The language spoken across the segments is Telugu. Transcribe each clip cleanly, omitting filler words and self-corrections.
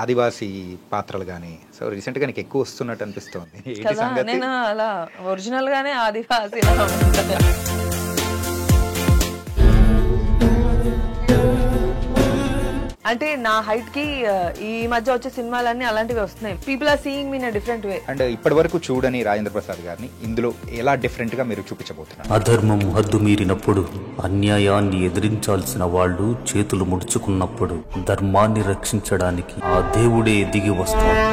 ఆదివాసీ పాత్రలు కానీ సో రీసెంట్గా నీకు ఎక్కువ వస్తున్నట్టు అనిపిస్తుంది. నేను అలా ఒరిజినల్ గానే ఆదివాసీ అంటే నా హైట్ కి ఈ మధ్య వచ్చే సినిమాలన్నీ అలాంటివి వస్తున్నాయి. People are seeing me in different way. And ఇప్పటి వరకు చూడని రాజేంద్ర ప్రసాద్ గారిని ఇందులో ఎలా డిఫరెంట్ గా మీరు చూపించబోతున్నారు? అధర్మం హద్దు మీరినప్పుడు, అన్యాయాన్ని ఎదిరించాల్సిన వాళ్ళు చేతులు ముడుచుకున్నప్పుడు ధర్మాన్ని రక్షించడానికి ఆ దేవుడే దిగి వస్తాడు.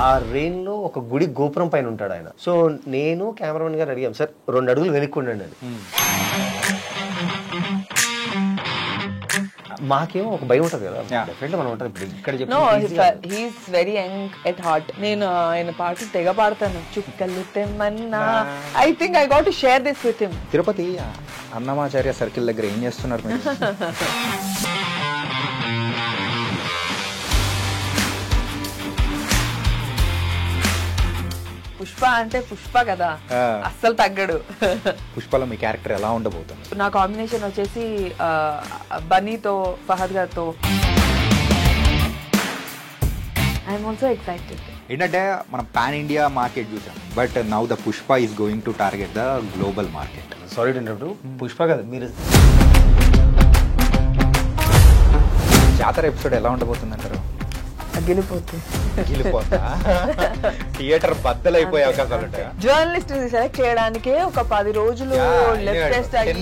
ఆ రెయిన్ లో ఒక గుడి గోపురం పైన ఉంటాడు ఆయన. సో నేను కెమెరామెన్ గారు అడిగాం, సార్ 2 అడుగులు వెనుక్కుండండి అని. మాకేమో ఒక భయం ఉంటుంది కదా, డెఫినెట్లీ మనం ఉంటుంది. ఇప్పుడు ఇక్కడ he's very young at heart. నేను ఆయన పాటలు తెగ పాడతాను. చుక్కలు తెమ్మన్నా. I think I got to share this with him. Tirupati Annamacharya circle దగ్గర ఏం చేస్తున్నారు మీరు? పుష్ప అంటే పుష్ప కదా, అస్సలు తగ్గడు. పుష్పలో మీ క్యారెక్టర్ ఎలా ఉండబోతుంది? నా కాంబినేషన్ వచ్చేసి బన్నీతో, ఫహద్ గారితో. I'm also excited. ఏంటంటే మనం పాన్ ఇండియా మార్కెట్ చూసాం, but now the Pushpa is going to target the global market. Sorry to interrupt. Pushpa కదా మీరు జాతర ఎపిసోడ్ ఎలా ఉండబోతుంది అంటారు? గెలిపోతా థియేటర్ బద్దలైపోయే అవకాశాలు ఉంటాయి. జర్నలిస్ట్ సెలెక్ట్ చేయడానికే ఒక 10 రోజులు లెఫ్ట్ టెస్ట్ అయ్యి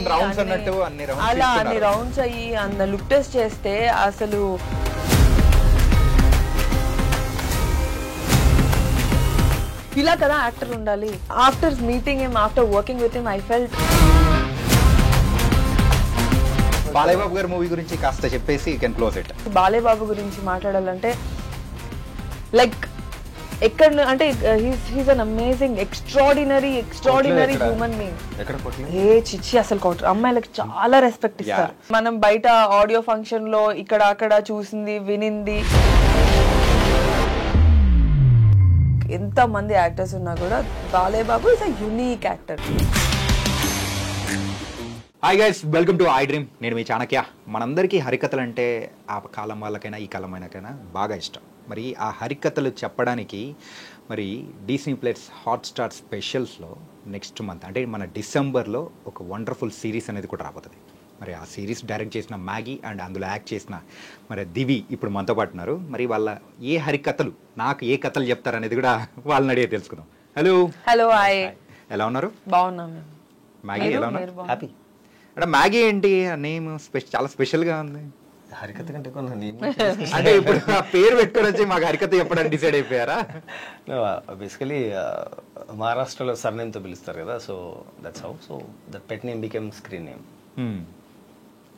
అలా అన్ని రౌండ్స్ అయ్యి అన్న లుక్ టెస్ట్ చేస్తే అసలు ఇలా కదా యాక్టర్ ఉండాలి. After meeting him, after working with him, I felt. Balayya Babu గారి మూవీ గురించి కాస్త చెప్పేసి you can close it. Balayya Babu గురించి మాట్లాడాలంటే లైక్ ఎక్కడ అంటే he's an amazing extraordinary human being. ఏ చిచ్చి అసలు అమ్మాయిలకు చాలా రెస్పెక్ట్ ఇస్తారు. మనం బయట ఆడియో ఫంక్షన్ లో ఇక్కడ అక్కడ చూసింది వినింది, ఎంత మంది యాక్టర్స్ ఉన్నా కూడా Balayya Babu is a unique actor. Hi guys, welcome to I dream. నేను మీ చాణక్య. మనందరికీ హరికథలు అంటే ఆ కాలం వాళ్ళకైనా ఈ కాలం అయినాకైనా బాగా ఇష్టం. మరి ఆ హరికథలు చెప్పడానికి మరి డిస్నీ ప్లస్ హాట్స్టార్ స్పెషల్స్లో నెక్స్ట్ మంత్ అంటే మన డిసెంబర్లో ఒక వండర్ఫుల్ సిరీస్ అనేది కూడా రాబోతుంది. మరి ఆ సిరీస్ డైరెక్ట్ చేసిన మ్యాగీ అండ్ అందులో యాక్ట్ చేసిన మరి దివి ఇప్పుడు మనతో పాటు ఉన్నారు. మరి వాళ్ళ ఏ హరికథలు, నాకు ఏ కథలు చెప్తారు అనేది కూడా వాళ్ళని అడిగే తెలుసుకుందాం. హలో. హాయ్, ఎలా ఉన్నారు? బాగున్నాం. మ్యాగీ ఎలా ఉన్నారు? హ్యాపీ. అంటే మ్యాగీ ఏంటి నేమ్ చాలా స్పెషల్గా ఉంది. హరికథ కంటే అంటే ఇప్పుడు ఆ పేరు పెట్టుకొని వచ్చి మాకు హరికథ చెప్పడానికి డిసైడ్ అయిపోయారా? బేసికలీ మహారాష్ట్రలో సర్నేమ్తో పిలుస్తారు కదా, so that's how. So that pet name became screen name.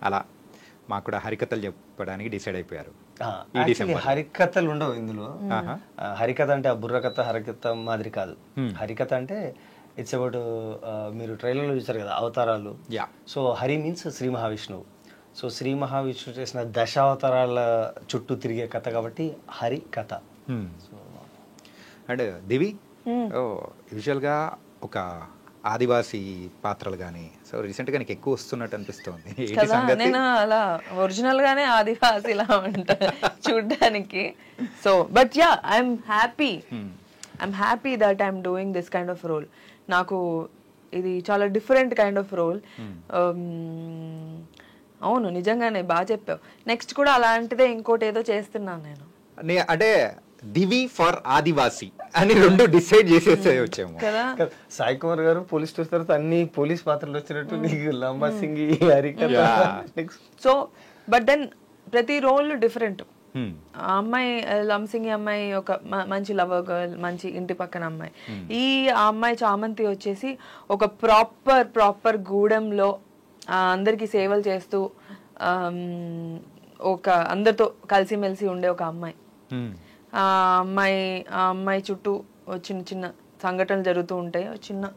అలా మాకు కూడా హరికథలు చెప్పడానికి డిసైడ్ అయిపోయారు. హరికథలు ఉండవు ఇందులో. హరికథ అంటే ఆ బుర్రకథ హరికథ మాదిరి కాదు. హరికథ అంటే ఇట్స్ అబౌట్, మీరు ట్రైలర్లో చూసారు కదా అవతారాలు. సో హరి మీన్స్ శ్రీ మహావిష్ణువు. సో శ్రీ మహావిష్ణువు చేసిన దశావతారాల చుట్టూ తిరిగే కథ కాబట్టి హరి కథ. అండ్ దివి యూజువల్గా ఒక ఆదివాసీ పాత్రలు కానీ సో రీసెంట్గా నీకు ఎక్కువ వస్తున్నట్టు అనిపిస్తుంది. నేను అలా ఒరిజినల్ గానే ఆదివాసీ లా ఉంటా చూడ్డానికి. So but yeah, I'm happy that I'm doing this kind of role. నాకు ఇది చాలా డిఫరెంట్ కైండ్ ఆఫ్ రోల్. అవును, నిజంగానే బాగా చెప్పావు. నెక్స్ట్ కూడా అలాంటిదే ఇంకోటి ఏదో చేస్తున్నాను నేను. అంటే దివి ఫర్ ఆదివాసీ అని 2 డిసైడ్ చేసేసే వచ్చాము కదా. సాయి కుమార్ గారు పోలీస్ స్టేషన్ తర్వాత అన్ని పోలీస్ పాత్రలు వచ్చినట్టు నీకు లంబా సింగ్, సో బట్ దెన్ ప్రతి రోల్ డిఫరెంట్. ఆ అమ్మాయి లంసింగి అమ్మాయి ఒక మంచి లవర్ గర్ల్, మంచి ఇంటి పక్కన అమ్మాయి. ఈ అమ్మాయి చామంతి వచ్చేసి ఒక ప్రాపర్ గూడెంలో అందరికి సేవలు చేస్తూ ఒక అందరితో కలిసిమెలిసి ఉండే ఒక అమ్మాయి. ఆ అమ్మాయి చుట్టూ చిన్న చిన్న సంఘటనలు జరుగుతూ ఉంటాయి. చిన్న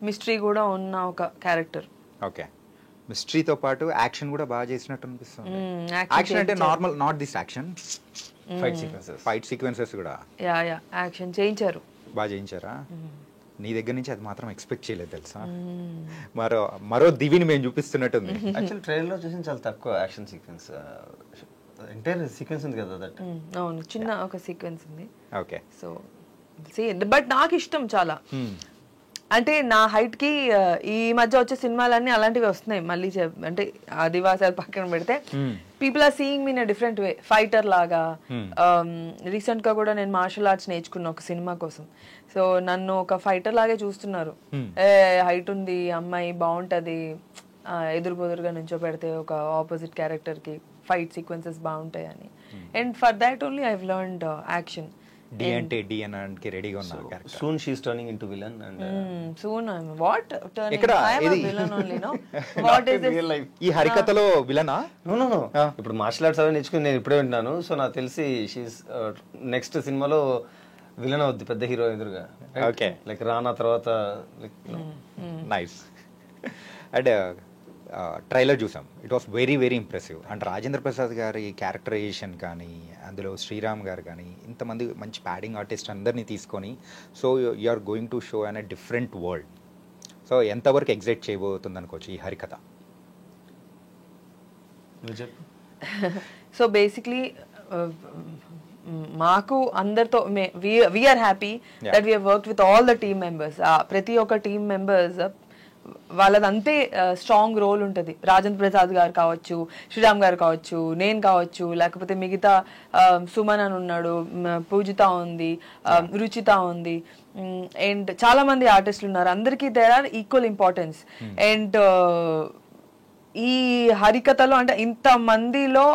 మిస్టరీ కూడా ఉన్న ఒక క్యారెక్టర్. ఓకే, మిస్టరీతో పాటు యాక్షన్ కూడా బాగా చేసినట్టు అనిపిస్తుంది. యాక్షన్ అంటే normal, not this action, fight sequences కూడా యాక్షన్ చేయించారు. బాగా చేయించారా? నీ దగ్గర నుంచి అది మాత్రం ఎక్స్పెక్ట్ చేయలేదు తెలుసా. మరో దివిని మేము చూపిస్తున్నట్టుంది. యాక్చువల్ ట్రైలర్లో చూసిన చాలా తక్కువ యాక్షన్ సీక్వెన్స్, ఎంటైర్ సీక్వెన్స్ ఉంది కదా దట్. అవును, చిన్న ఒక సీక్వెన్స్ ఉంది. ఓకే. సో బట్ నాకు ఇష్టం చాలా. అంటే నా హైట్ కి ఈ మధ్య వచ్చే సినిమాలన్నీ అలాంటివి వస్తున్నాయి. మళ్ళీ అంటే ఆదివాసాలు పక్కన పెడితే people are seeing me in different way, fighter లాగా. రీసెంట్ గా కూడా నేను మార్షల్ ఆర్ట్స్ నేర్చుకున్న ఒక సినిమా కోసం. సో నన్ను ఒక ఫైటర్ లాగే చూస్తున్నారు. హైట్ ఉంది అమ్మాయి, బాగుంటది, ఎదురు పొదురుగా నుంచో పెడితే ఒక ఆపోజిట్ క్యారెక్టర్ కి ఫైట్ సీక్వెన్సెస్ బాగుంటాయి అని. And for that only I have learned action. డి అంటే డి అనడానికి రెడీగా ఉన్నారు character. Soon she is turning into villain and soon what turning ఇక్కడ ఐ యామ్ ఇది villain only no what is this. ఈ హరికథలో విలనా? నో ఇప్పుడు మార్షల్ ఆర్ట్స్ అవి నేర్చుకుని నేను ఇప్పుడే వింటున్నాను. సో నాకు తెలిసి షీస్ నెక్స్ట్ సినిమాలో విలన్ అవుద్ది పెద్ద హీరో ఎదురుగా. ఓకే. లైక్ రానా తర్వాత నైస్. అండ్ ట్రైలర్ చూసాం, it was very very impressive. And Rajendra Prasad గారి క్యారెక్టరైజేషన్ కానీ, అందులో శ్రీరామ్ గారు కానీ, ఇంతమంది మంచి ప్యాడింగ్ ఆర్టిస్ట్ అందరినీ తీసుకొని, so you are going to show an a different world. So ఎంతవరకు ఎగ్జైట్ చేయబోతుంది అనుకోవచ్చు ఈ హరికథ? సో బేసిక్లీ మాకు అందరితో we are happy that we work with all the team members. ప్రతి ఒక్క టీమ్ మెంబర్స్ వాళ్ళది అంతే స్ట్రాంగ్ రోల్ ఉంటుంది. రాజేంద్ర ప్రసాద్ గారు కావచ్చు, శ్రీరామ్ గారు కావచ్చు, నేను కావచ్చు, లేకపోతే మిగతా సుమన్ అని ఉన్నాడు, పూజిత ఉంది, రుచిత ఉంది, అండ్ చాలా మంది ఆర్టిస్టులు ఉన్నారు. అందరికీ there are equal importance. And ఈ హరికథలో అంటే ఇంత మందిలో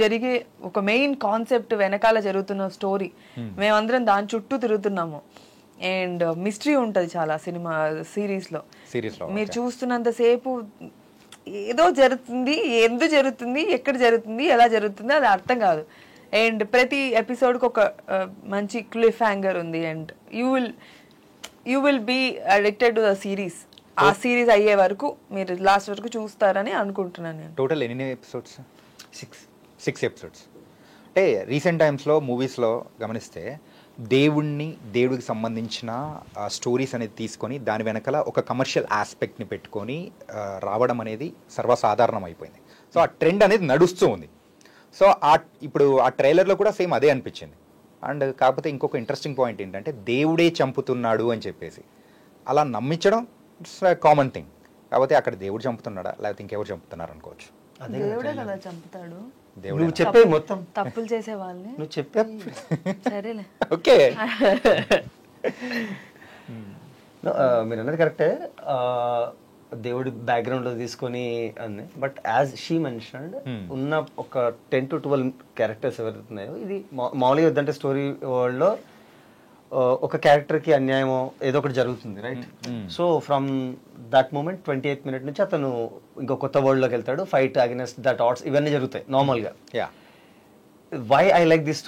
జరిగే ఒక మెయిన్ కాన్సెప్ట్ వెనకాల జరుగుతున్న స్టోరీ, మేమందరం దాని చుట్టూ తిరుగుతున్నాము. అండ్ మిస్టరీ ఉంటుంది చాలా సినిమా సిరీస్లో. మీరు చూస్తున్నంత సేపు ఏదో జరుగుతుంది, ఎందుకు జరుగుతుంది, ఎక్కడ జరుగుతుంది, ఎలా జరుగుతుంది అది అర్థం కాదు. అండ్ ప్రతి ఎపిసోడ్కి ఒక మంచి క్లిఫ్ హ్యాంగర్ ఉంది. And you will be addicted to the series. ఆ సిరీస్ అయ్యే వరకు మీరు లాస్ట్ వరకు చూస్తారని అనుకుంటున్నాను నేను. టోటల్ ఎన్ని ఎపిసోడ్స్? 6 ఎపిసోడ్స్. అంటే రీసెంట్ టైమ్స్లో మూవీస్లో గమనిస్తే దేవుడికి సంబంధించిన స్టోరీస్ అనేది తీసుకొని దాని వెనకాల ఒక కమర్షియల్ ఆస్పెక్ట్ని పెట్టుకొని రావడం అనేది సర్వసాధారణం అయిపోయింది. సో ఆ ట్రెండ్ అనేది నడుస్తూ ఉంది. సో ఇప్పుడు ఆ ట్రైలర్లో కూడా సేమ్ అదే అనిపించింది. అండ్ కాకపోతే ఇంకొక ఇంట్రెస్టింగ్ పాయింట్ ఏంటంటే దేవుడే చంపుతున్నాడు అని చెప్పేసి అలా నమ్మించడం ఇట్స్ కామన్ థింగ్. కాకపోతే అక్కడ దేవుడు చంపుతున్నాడా లేకపోతే ఇంకెవరు చంపుతున్నారు అనుకోవచ్చు. దేవుడే కదా చంపుతాడు. నువ్వు చెప్పే మొత్తం తప్పులు చేసే వాళ్ళని నువ్వు చెప్పే సరేలే. ఓకే. మీరు అన్నది కరెక్టే, దేవుడి బ్యాక్గ్రౌండ్ లో తీసుకొని అన్ని. బట్ యాజ్ షీ మెన్షన్డ్ ఉన్న ఒక 10 to 12 క్యారెక్టర్స్ ఎవరైతే ఉన్నాయో, ఇది మామూలుగా వద్దంటే స్టోరీ వరల్డ్ లో ఒక క్యారెక్టర్ కి అన్యాయమో ఏదో ఒకటి జరుగుతుంది, right? So from that moment 28th minute నుంచి అతను ఇంకో కొత్త వరల్డ్ లోకి వెళ్తాడు. ఫైట్ అగైనెస్ట్ దట్ ఆర్ట్స్ ఇవన్నీ జరుగుతాయి నార్మల్ గా. Why I like this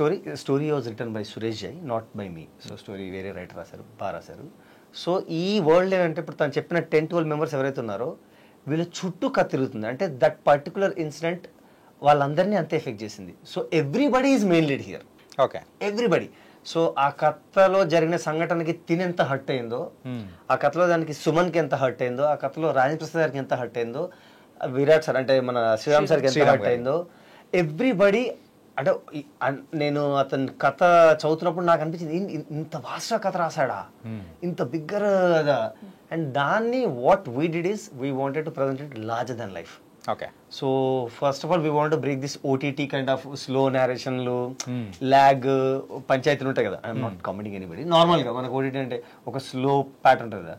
story was written by Suresh Jai, not by me. So story వేరే రైటర్ రాశారు, బాగా రాశారు. సో ఈ వరల్డ్ ఏంటంటే ఇప్పుడు తను చెప్పిన 10-12 members ఎవరైతే ఉన్నారో వీళ్ళ చుట్టూ కథ తిరుగుతుంది. అంటే దట్ పర్టికులర్ ఇన్సిడెంట్ వాళ్ళందరినీ అంతే ఎఫెక్ట్ చేసింది. So everybody is main lead here. Okay, everybody. So ఆ కథలో జరిగిన సంఘటనకి తినెంత హర్ట్ అయిందో, ఆ కథలో దానికి సుమన్కి ఎంత హర్ట్ అయిందో, ఆ కథలో రాజేంద్ర ప్రసాద్ గారికి ఎంత హర్ట్ అయిందో, విరాట్ సార్ అంటే మన శ్రీరామ్ సార్కి ఎంత హర్ట్ అయిందో, ఎవ్రీబడి. అంటే నేను అతని కథ చదువుతున్నప్పుడు నాకు అనిపించింది ఇంత వాస్ట్ కథ రాశాడా, ఇంత బిగ్గర్ కదా. అండ్ దాన్ని what we did is we wanted to present it larger than life. Okay. So first of all we want to break this OTT kind of slow నేరేషన్లు, ల్యాగ్, పంచాయతీలు ఉంటాయి కదా. I'm not commenting anybody. నార్మల్గా మనకు ఓటీటీ అంటే ఒక స్లో ప్యాటర్న్ ఉంటుంది కదా.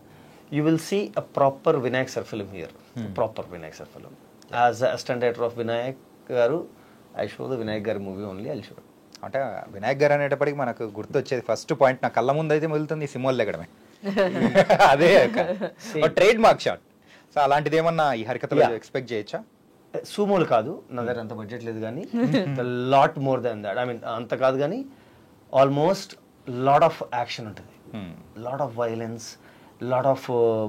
You will see a proper Vinayak sir film here, proper Vinayak sir film. As assistant director of Vinayak garu, I show the Vinayak గారి మూవీ ఓన్లీ, ఐ షో. అంటే వినాయక్ గారు అనేటప్పటికి మనకు గుర్తొచ్చేది ఫస్ట్ పాయింట్ నా కళ్ళ ముందు అయితే మొదలుతుంది సింహల్ లెగడమే. అదే ట్రేడ్ మార్క్ షాట్. సో అలాంటిది ఏమన్నా ఈ హరికథలో ఎక్స్పెక్ట్ చేయొచ్చా? సూమోలు కాదు, నా దగ్గర అంత బడ్జెట్ లేదు, కానీ lot more than that. I mean అంత కాదు కానీ ఆల్మోస్ట్ లాట్ ఆఫ్ యాక్షన్ ఉంటుంది, lot of violence, lot of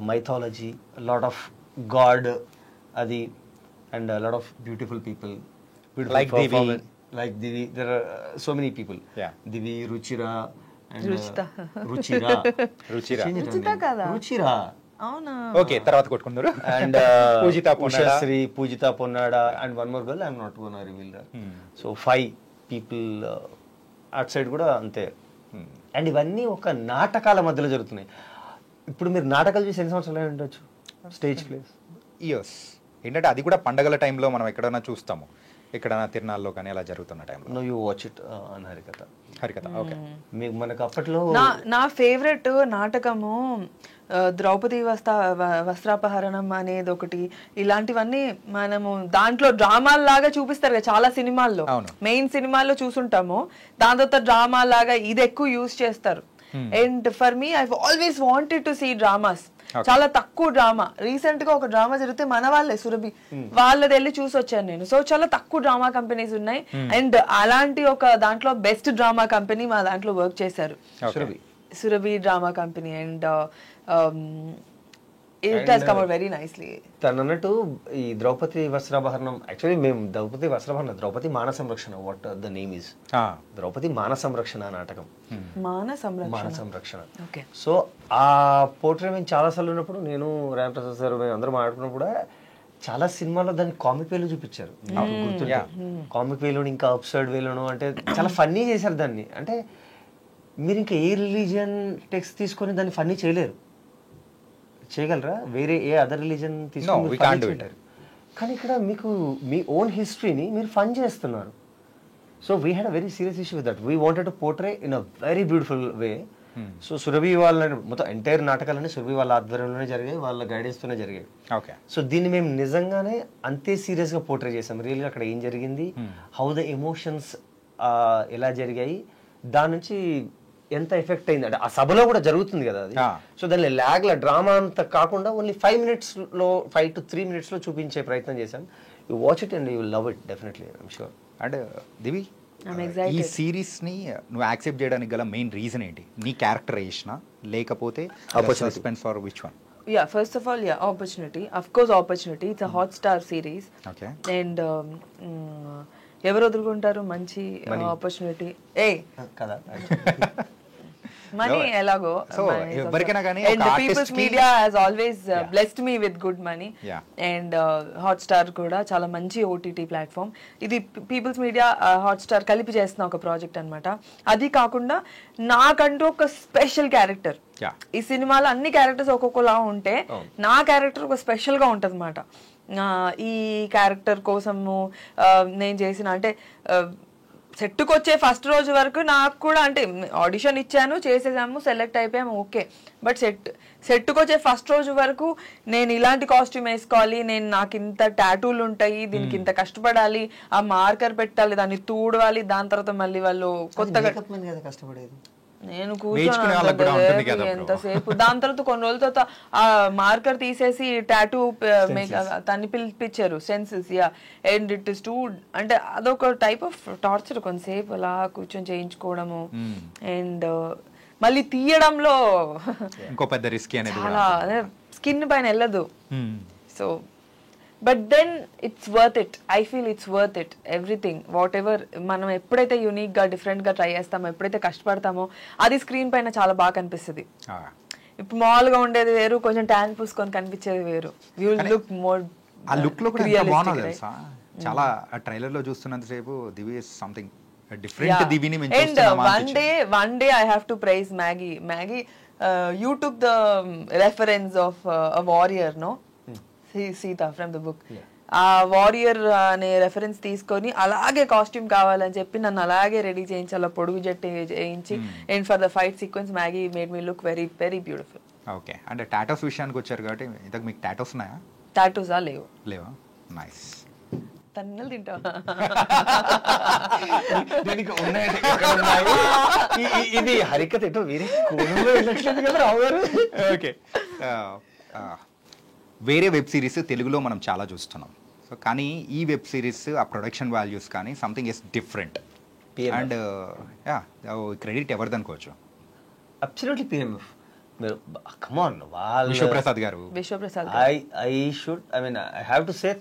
mythology, lot of god అది, and lot of beautiful people. Like Divi. Like Divi, there are so many people. Yeah. Divi, Ruchira, Ruchita. Ruchira Ruchira. Ruchita కదా? రుచిరా. అవునా? ఓకే, తర్వాత కొట్టుకున్నారు. And Poojitha Ponnada. Ushasri, Poojitha Ponnada, and one more girl I'm not gonna reveal. So 5 people at side కూడా అంతే. అండ్ ఇవన్నీ ఒక నాటకాల మధ్యలో జరుగుతున్నాయి. ఇప్పుడు మీరు నాటకాలు చూసి ఎన్ని సంవత్సరాలు ఉండొచ్చు? Stage place years. ఏంటంటే అది కూడా పండగల టైంలో మనం ఎక్కడైనా చూస్తాము, ఎక్కడైనా తిరునాళ్ళలో కానీ అలా జరుగుతున్న టైంలో. No you watch it on Harikatha. Harikatha. Okay. మీకు మనకు అప్పట్లో నా ఫేవరెట్ నాటకము ద్రౌపది వస్త్రాపహరణం అనేది ఒకటి. ఇలాంటివన్నీ మనము దాంట్లో డ్రామాల్లాగా చూపిస్తారు కదా చాలా సినిమాల్లో, మెయిన్ సినిమాల్లో చూసుంటాము. దాని తర్వాత డ్రామాలాగా ఇది ఎక్కువ యూజ్ చేస్తారు. And for me I always wanted to see dramas. చాలా తక్కువ డ్రామా. రీసెంట్ గా ఒక డ్రామా జరిగితే మన వాళ్ళే సురభి వాళ్ళది వెళ్ళి చూసి వచ్చాను నేను. సో చాలా తక్కువ డ్రామా కంపెనీస్ ఉన్నాయి. అండ్ అలాంటి ఒక దాంట్లో బెస్ట్ డ్రామా కంపెనీ మా దాంట్లో వర్క్ చేశారు, Surabhi drama company. And it has come out very nicely. తను అన్నట్టు ఈ ద్రౌపది వస్త్రాపహరణం, యాక్చువల్లీ మేము Draupadi Maana Samrakshana, what the name is, Draupadi Maana Samrakshana నాటకం. మాన సంరక్షణ. సో ఆ పోర్ట్రే మేము చాలా సార్లు ఉన్నప్పుడు, నేను రామప్రసాద్ సార్ మేము అందరం ఆడుకున్నప్పుడు చాలా సినిమాల్లో దాన్ని కామిక్ వేలో చూపించారు. నాకు గుర్తుంటే కామిక్ వేలోను, ఇంకా అప్సర్డ్ వేలోను, అంటే చాలా ఫన్నీ చేశారు దాన్ని. అంటే మీరు ఇంకా ఏ రిలీజియన్ టెక్స్ట్ తీసుకొని దాన్ని ఫన్నీ చేయగలరా? వేరే ఏ అదర్ రిలీజన్ తీసుకొని కానీ ఇక్కడ మీకు మీ ఓన్ హిస్టరీని మీరు ఫన్ చేస్తున్నారు. So we had a very serious issue with that. We wanted to portray in a very beautiful way. So Surabhi వాళ్ళ మొత్తం ఎంటైర్ నాటకాలన్నీ సురభి వాళ్ళ ఆధ్వర్యంలోనే జరిగాయి, వాళ్ళ గైడెన్స్తోనే జరిగాయి. ఓకే. సో దీన్ని మేము నిజంగానే అంతే సీరియస్గా పోర్ట్రే చేసాం. రియల్గా అక్కడ ఏం జరిగింది, హౌ ద ఎమోషన్స్ ఎలా జరిగాయి, దాని నుంచి ఎంత ఎఫెక్ట్ అయింది. అంటే ఆ సభలో కూడా జరుగుతుంది కదా అది. సో దాన్ని ల్యాగ్ల డ్రామా అంతా కాకుండా ఓన్లీ 5 minutes లో 5 to 3 minutes లో చూపించే ప్రయత్నం చేశాం. You watch it and you will love it definitely, I'm sure. And Divi, ఈ సిరీస్ ని నువ్వు యాక్సెప్ట్ చేయడానికి గల మెయిన్ రీజన్ ఏంటి? నీ క్యారెక్టరేషన్ లేకపోతే suspense or which one? Yeah, first of all, opportunity. Of course, opportunity. It's a Hotstar series. Okay. And ఎవరు వదులుకుంటారు మంచి ఆపర్చునిటీ? కదా, మనీ ఎలాగో. ఎవరికైనా కానీ and People's Media has always blessed me with good money. And Hotstar కూడా చాలా మంచి ఓటీటీ ప్లాట్ఫామ్. ఇది పీపుల్స్ మీడియా హాట్స్టార్ కలిపి చేస్తున్న ఒక ప్రాజెక్ట్ అన్నమాట. అది కాకుండా నాకంటూ ఒక స్పెషల్ క్యారెక్టర్. ఈ సినిమాలో అన్ని క్యారెక్టర్స్ ఒక్కొక్కలా ఉంటే నా క్యారెక్టర్ ఒక స్పెషల్ గా ఉంటది అన్నమాట. ఈ క్యారెక్టర్ కోసము నేను చేసిన, అంటే సెట్కి వచ్చే ఫస్ట్ రోజు వరకు నాకు కూడా, అంటే ఆడిషన్ ఇచ్చాను, చేసేసాము, సెలెక్ట్ అయిపోయాము, ఓకే. బట్ సెట్కి వచ్చే ఫస్ట్ రోజు వరకు నేను ఇలాంటి కాస్ట్యూమ్ వేసుకోవాలి, నాకు ఇంత టాటూలు ఉంటాయి, దీనికి ఇంత కష్టపడాలి, ఆ మార్కర్ పెట్టాలి, దాన్ని తూడవాలి, దాని తర్వాత మళ్ళీ వాళ్ళు కొత్తగా కష్టపడేది నేను కూర్చొని ఎంతసేపు. దాని తర్వాత కొన్ని రోజుల తర్వాత ఆ మార్కర్ తీసేసి టాటూ తన్ని పిలిపించారు senses. And it is too, అంటే అదొక టైప్ ఆఫ్ టార్చర్. కొంతసేపు అలా కూర్చొని చేయించుకోవడము. అండ్ మళ్ళీ తీయడంలో ఇంకో పెద్ద రిస్క్ అనేది చాలా, స్కిన్ పైన వెళ్ళదు. So but then it's worth it. I feel it's worth it. Everything, whatever మనం ఎప్పుడైతే యూనిక్ గా డిఫరెంట్ గా ట్రై చేస్తామో, ఎప్పుడైతే కష్టపడతామో, అది స్క్రీన్ పైన చాలా బాగా కనిపిస్తుంది. ఇప్పుడు మామూలుగా ఉండేది వేరు, కొంచెం ట్యాన్ పూసుకొని కనిపించేది వేరు. You look more. ఆ లుక్ లో కూడా బాగున్నది తెలుసా, చాలా ట్రైలర్ లో చూస్తున్నంతసేపు దివి ఇస్ సంథింగ్ డిఫరెంట్. దివిని మేము చూస్తున్నామా. One day I have to praise Maggie. You took the reference of a warrior, no, Sita from the book. ఆ వారియర్ అనే రెఫరెన్స్ తీసుకొని అలాగే కాస్ట్యూమ్ కావాలని చెప్పి నన్ను అలాగే రెడీ చేయించి, అలా పొడుగు జట్టు చేయించి, and for the fight sequence Maggi made me look very very beautiful. Okay. అంటే టాటోస్ విషయానికి వచ్చారు కాబట్టి, ఇంతకు మీకు టాటోస్ ఉన్నాయా? టాటోసా? లేవా? నైస్. తన్నలు తింటావా? ఇది హరికథ ఎటో వేరే కోణంలో వెళ్ళట్లేదు కదా రావు గారు. ఓకే. వేరే వెబ్ సిరీస్ తెలుగులో మనం చాలా చూస్తున్నాం. సో కానీ ఈ వెబ్ సిరీస్ ఆ ప్రొడక్షన్ వాల్యూస్ కానీ something is different. And credit ఎవరిది అనుకోవచ్చు? Absolutely PMF. Come on, Vishwaprasad garu. Vishwaprasad, I should, I mean, I have to say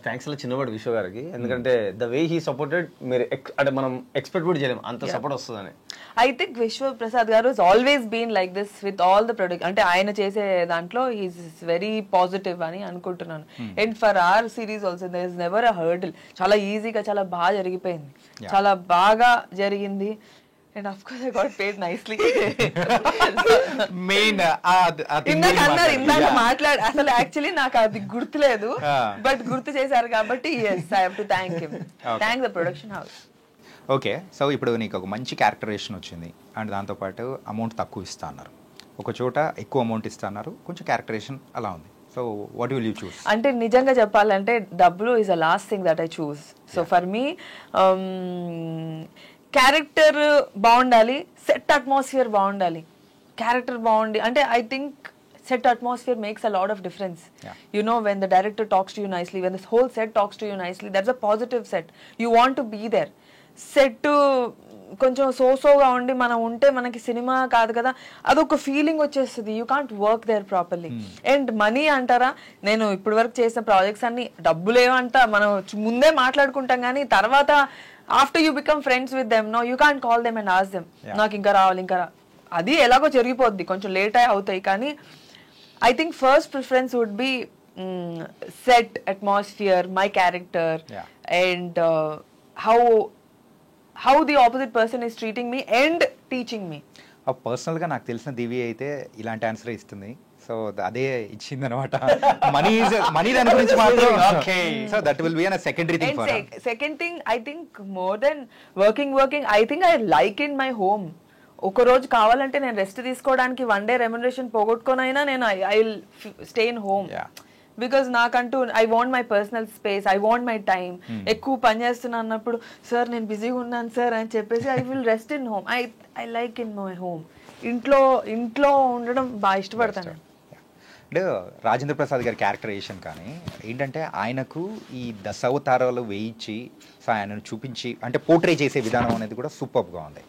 thanks అలా చిన్నవాడు విశ్వ గారికి, ఎందుకంటే ద వే హీ సపోర్టెడ్ మీరు అంటే మనం ఎక్స్పెక్ట్ కూడా చేయలేము అంత సపోర్ట్ వస్తుందని. I think Vishwa Prasad garu always been like this with all the product. అంటే ఆయన చేసే దాంట్లో హీస్ వెరీ పాజిటివ్ అని అనుకుంటున్నాను. And for our series also there is never a hurdle. చాలా ఈజీగా చాలా బాగా జరిగిపోయింది, చాలా బాగా జరిగింది. And of course I got paid nicely. Main ఇందాక మాట్లాడు అసలు యాక్చువల్లీ నాకు అది గుర్తులేదు, బట్ గుర్తు చేశారు కాబట్టి yes I have to thank him. Thank the production house. Okay, so ఇప్పుడు నీకు ఒక మంచి క్యారెక్టరేషన్ వచ్చింది అండ్ దాంతోపాటు అమౌంట్ తక్కువ ఇస్తా అన్నారు, ఒక చోట ఎక్కువ అమౌంట్ ఇస్తా అన్నారు, కొంచెం క్యారెక్టరేషన్ అలా ఉంది. So what will you choose? అంటే నిజంగా చెప్పాలంటే డబ్బులు is the last thing that I choose. So for me character బాగుండాలి, సెట్ అట్మాస్ఫియర్ బాగుండాలి. క్యారెక్టర్ బాగుండి అంటే I think set atmosphere makes a lot of difference. You know, when the director talks to you nicely, when this whole set talks to you nicely, that's a positive set. You want to be there. Set కొంచెం సోసోగా ఉండి మనం ఉంటే మనకి సినిమా కాదు కదా, అదొక ఫీలింగ్ వచ్చేస్తుంది. You can't work there properly. And money అంటారా, నేను ఇప్పటి వరకు చేసిన ప్రాజెక్ట్స్ అన్ని డబ్బులేమంట మనం ముందే మాట్లాడుకుంటాం, కానీ తర్వాత after you become friends with them no you can't call them and ask them నాకు ఇంకా రావాలి ఇంకా అది ఎలాగో జరిగిపోద్ది, కొంచెం లేట్ అవుతాయి. కానీ I think first preference would be set, atmosphere, my character, and how the opposite person is treating me and teaching me. పర్సనల్గా నాకు తెలిసిన దివి అయితే ఇలాంటి ఆన్సర్ ఇస్తుంది, సో అదే ఇచ్చింది అనమాట. మనీ దాని గురించి మాత్రం okay, so that will be an secondary thing for her. Second thing I think more than working I think I like in my home. ఒక రోజు కావాలంటే నేను రెస్ట్ తీసుకోవడానికి వన్ డే రెమ్యునరేషన్ పోగొట్టుకోనైనా నేను I will stay in home, because నాకంటూ I want my personal space, I want my time. ఎక్కువ పని చేస్తున్నా అన్నప్పుడు సార్ నేను బిజీగా ఉన్నాను సార్ అని చెప్పేసి I will rest in home. I like in my home. ఇంట్లో ఉండడం బాగా ఇష్టపడతాను. అంటే రాజేంద్ర ప్రసాద్ గారి క్యారెక్టరైజేషన్ కానీ ఏంటంటే ఆయనకు ఈ దశావతారాలు వేయించి సో ఆయనను చూపించి అంటే పోర్ట్రే చేసే విధానం అనేది కూడా సూపర్గా ఉంది.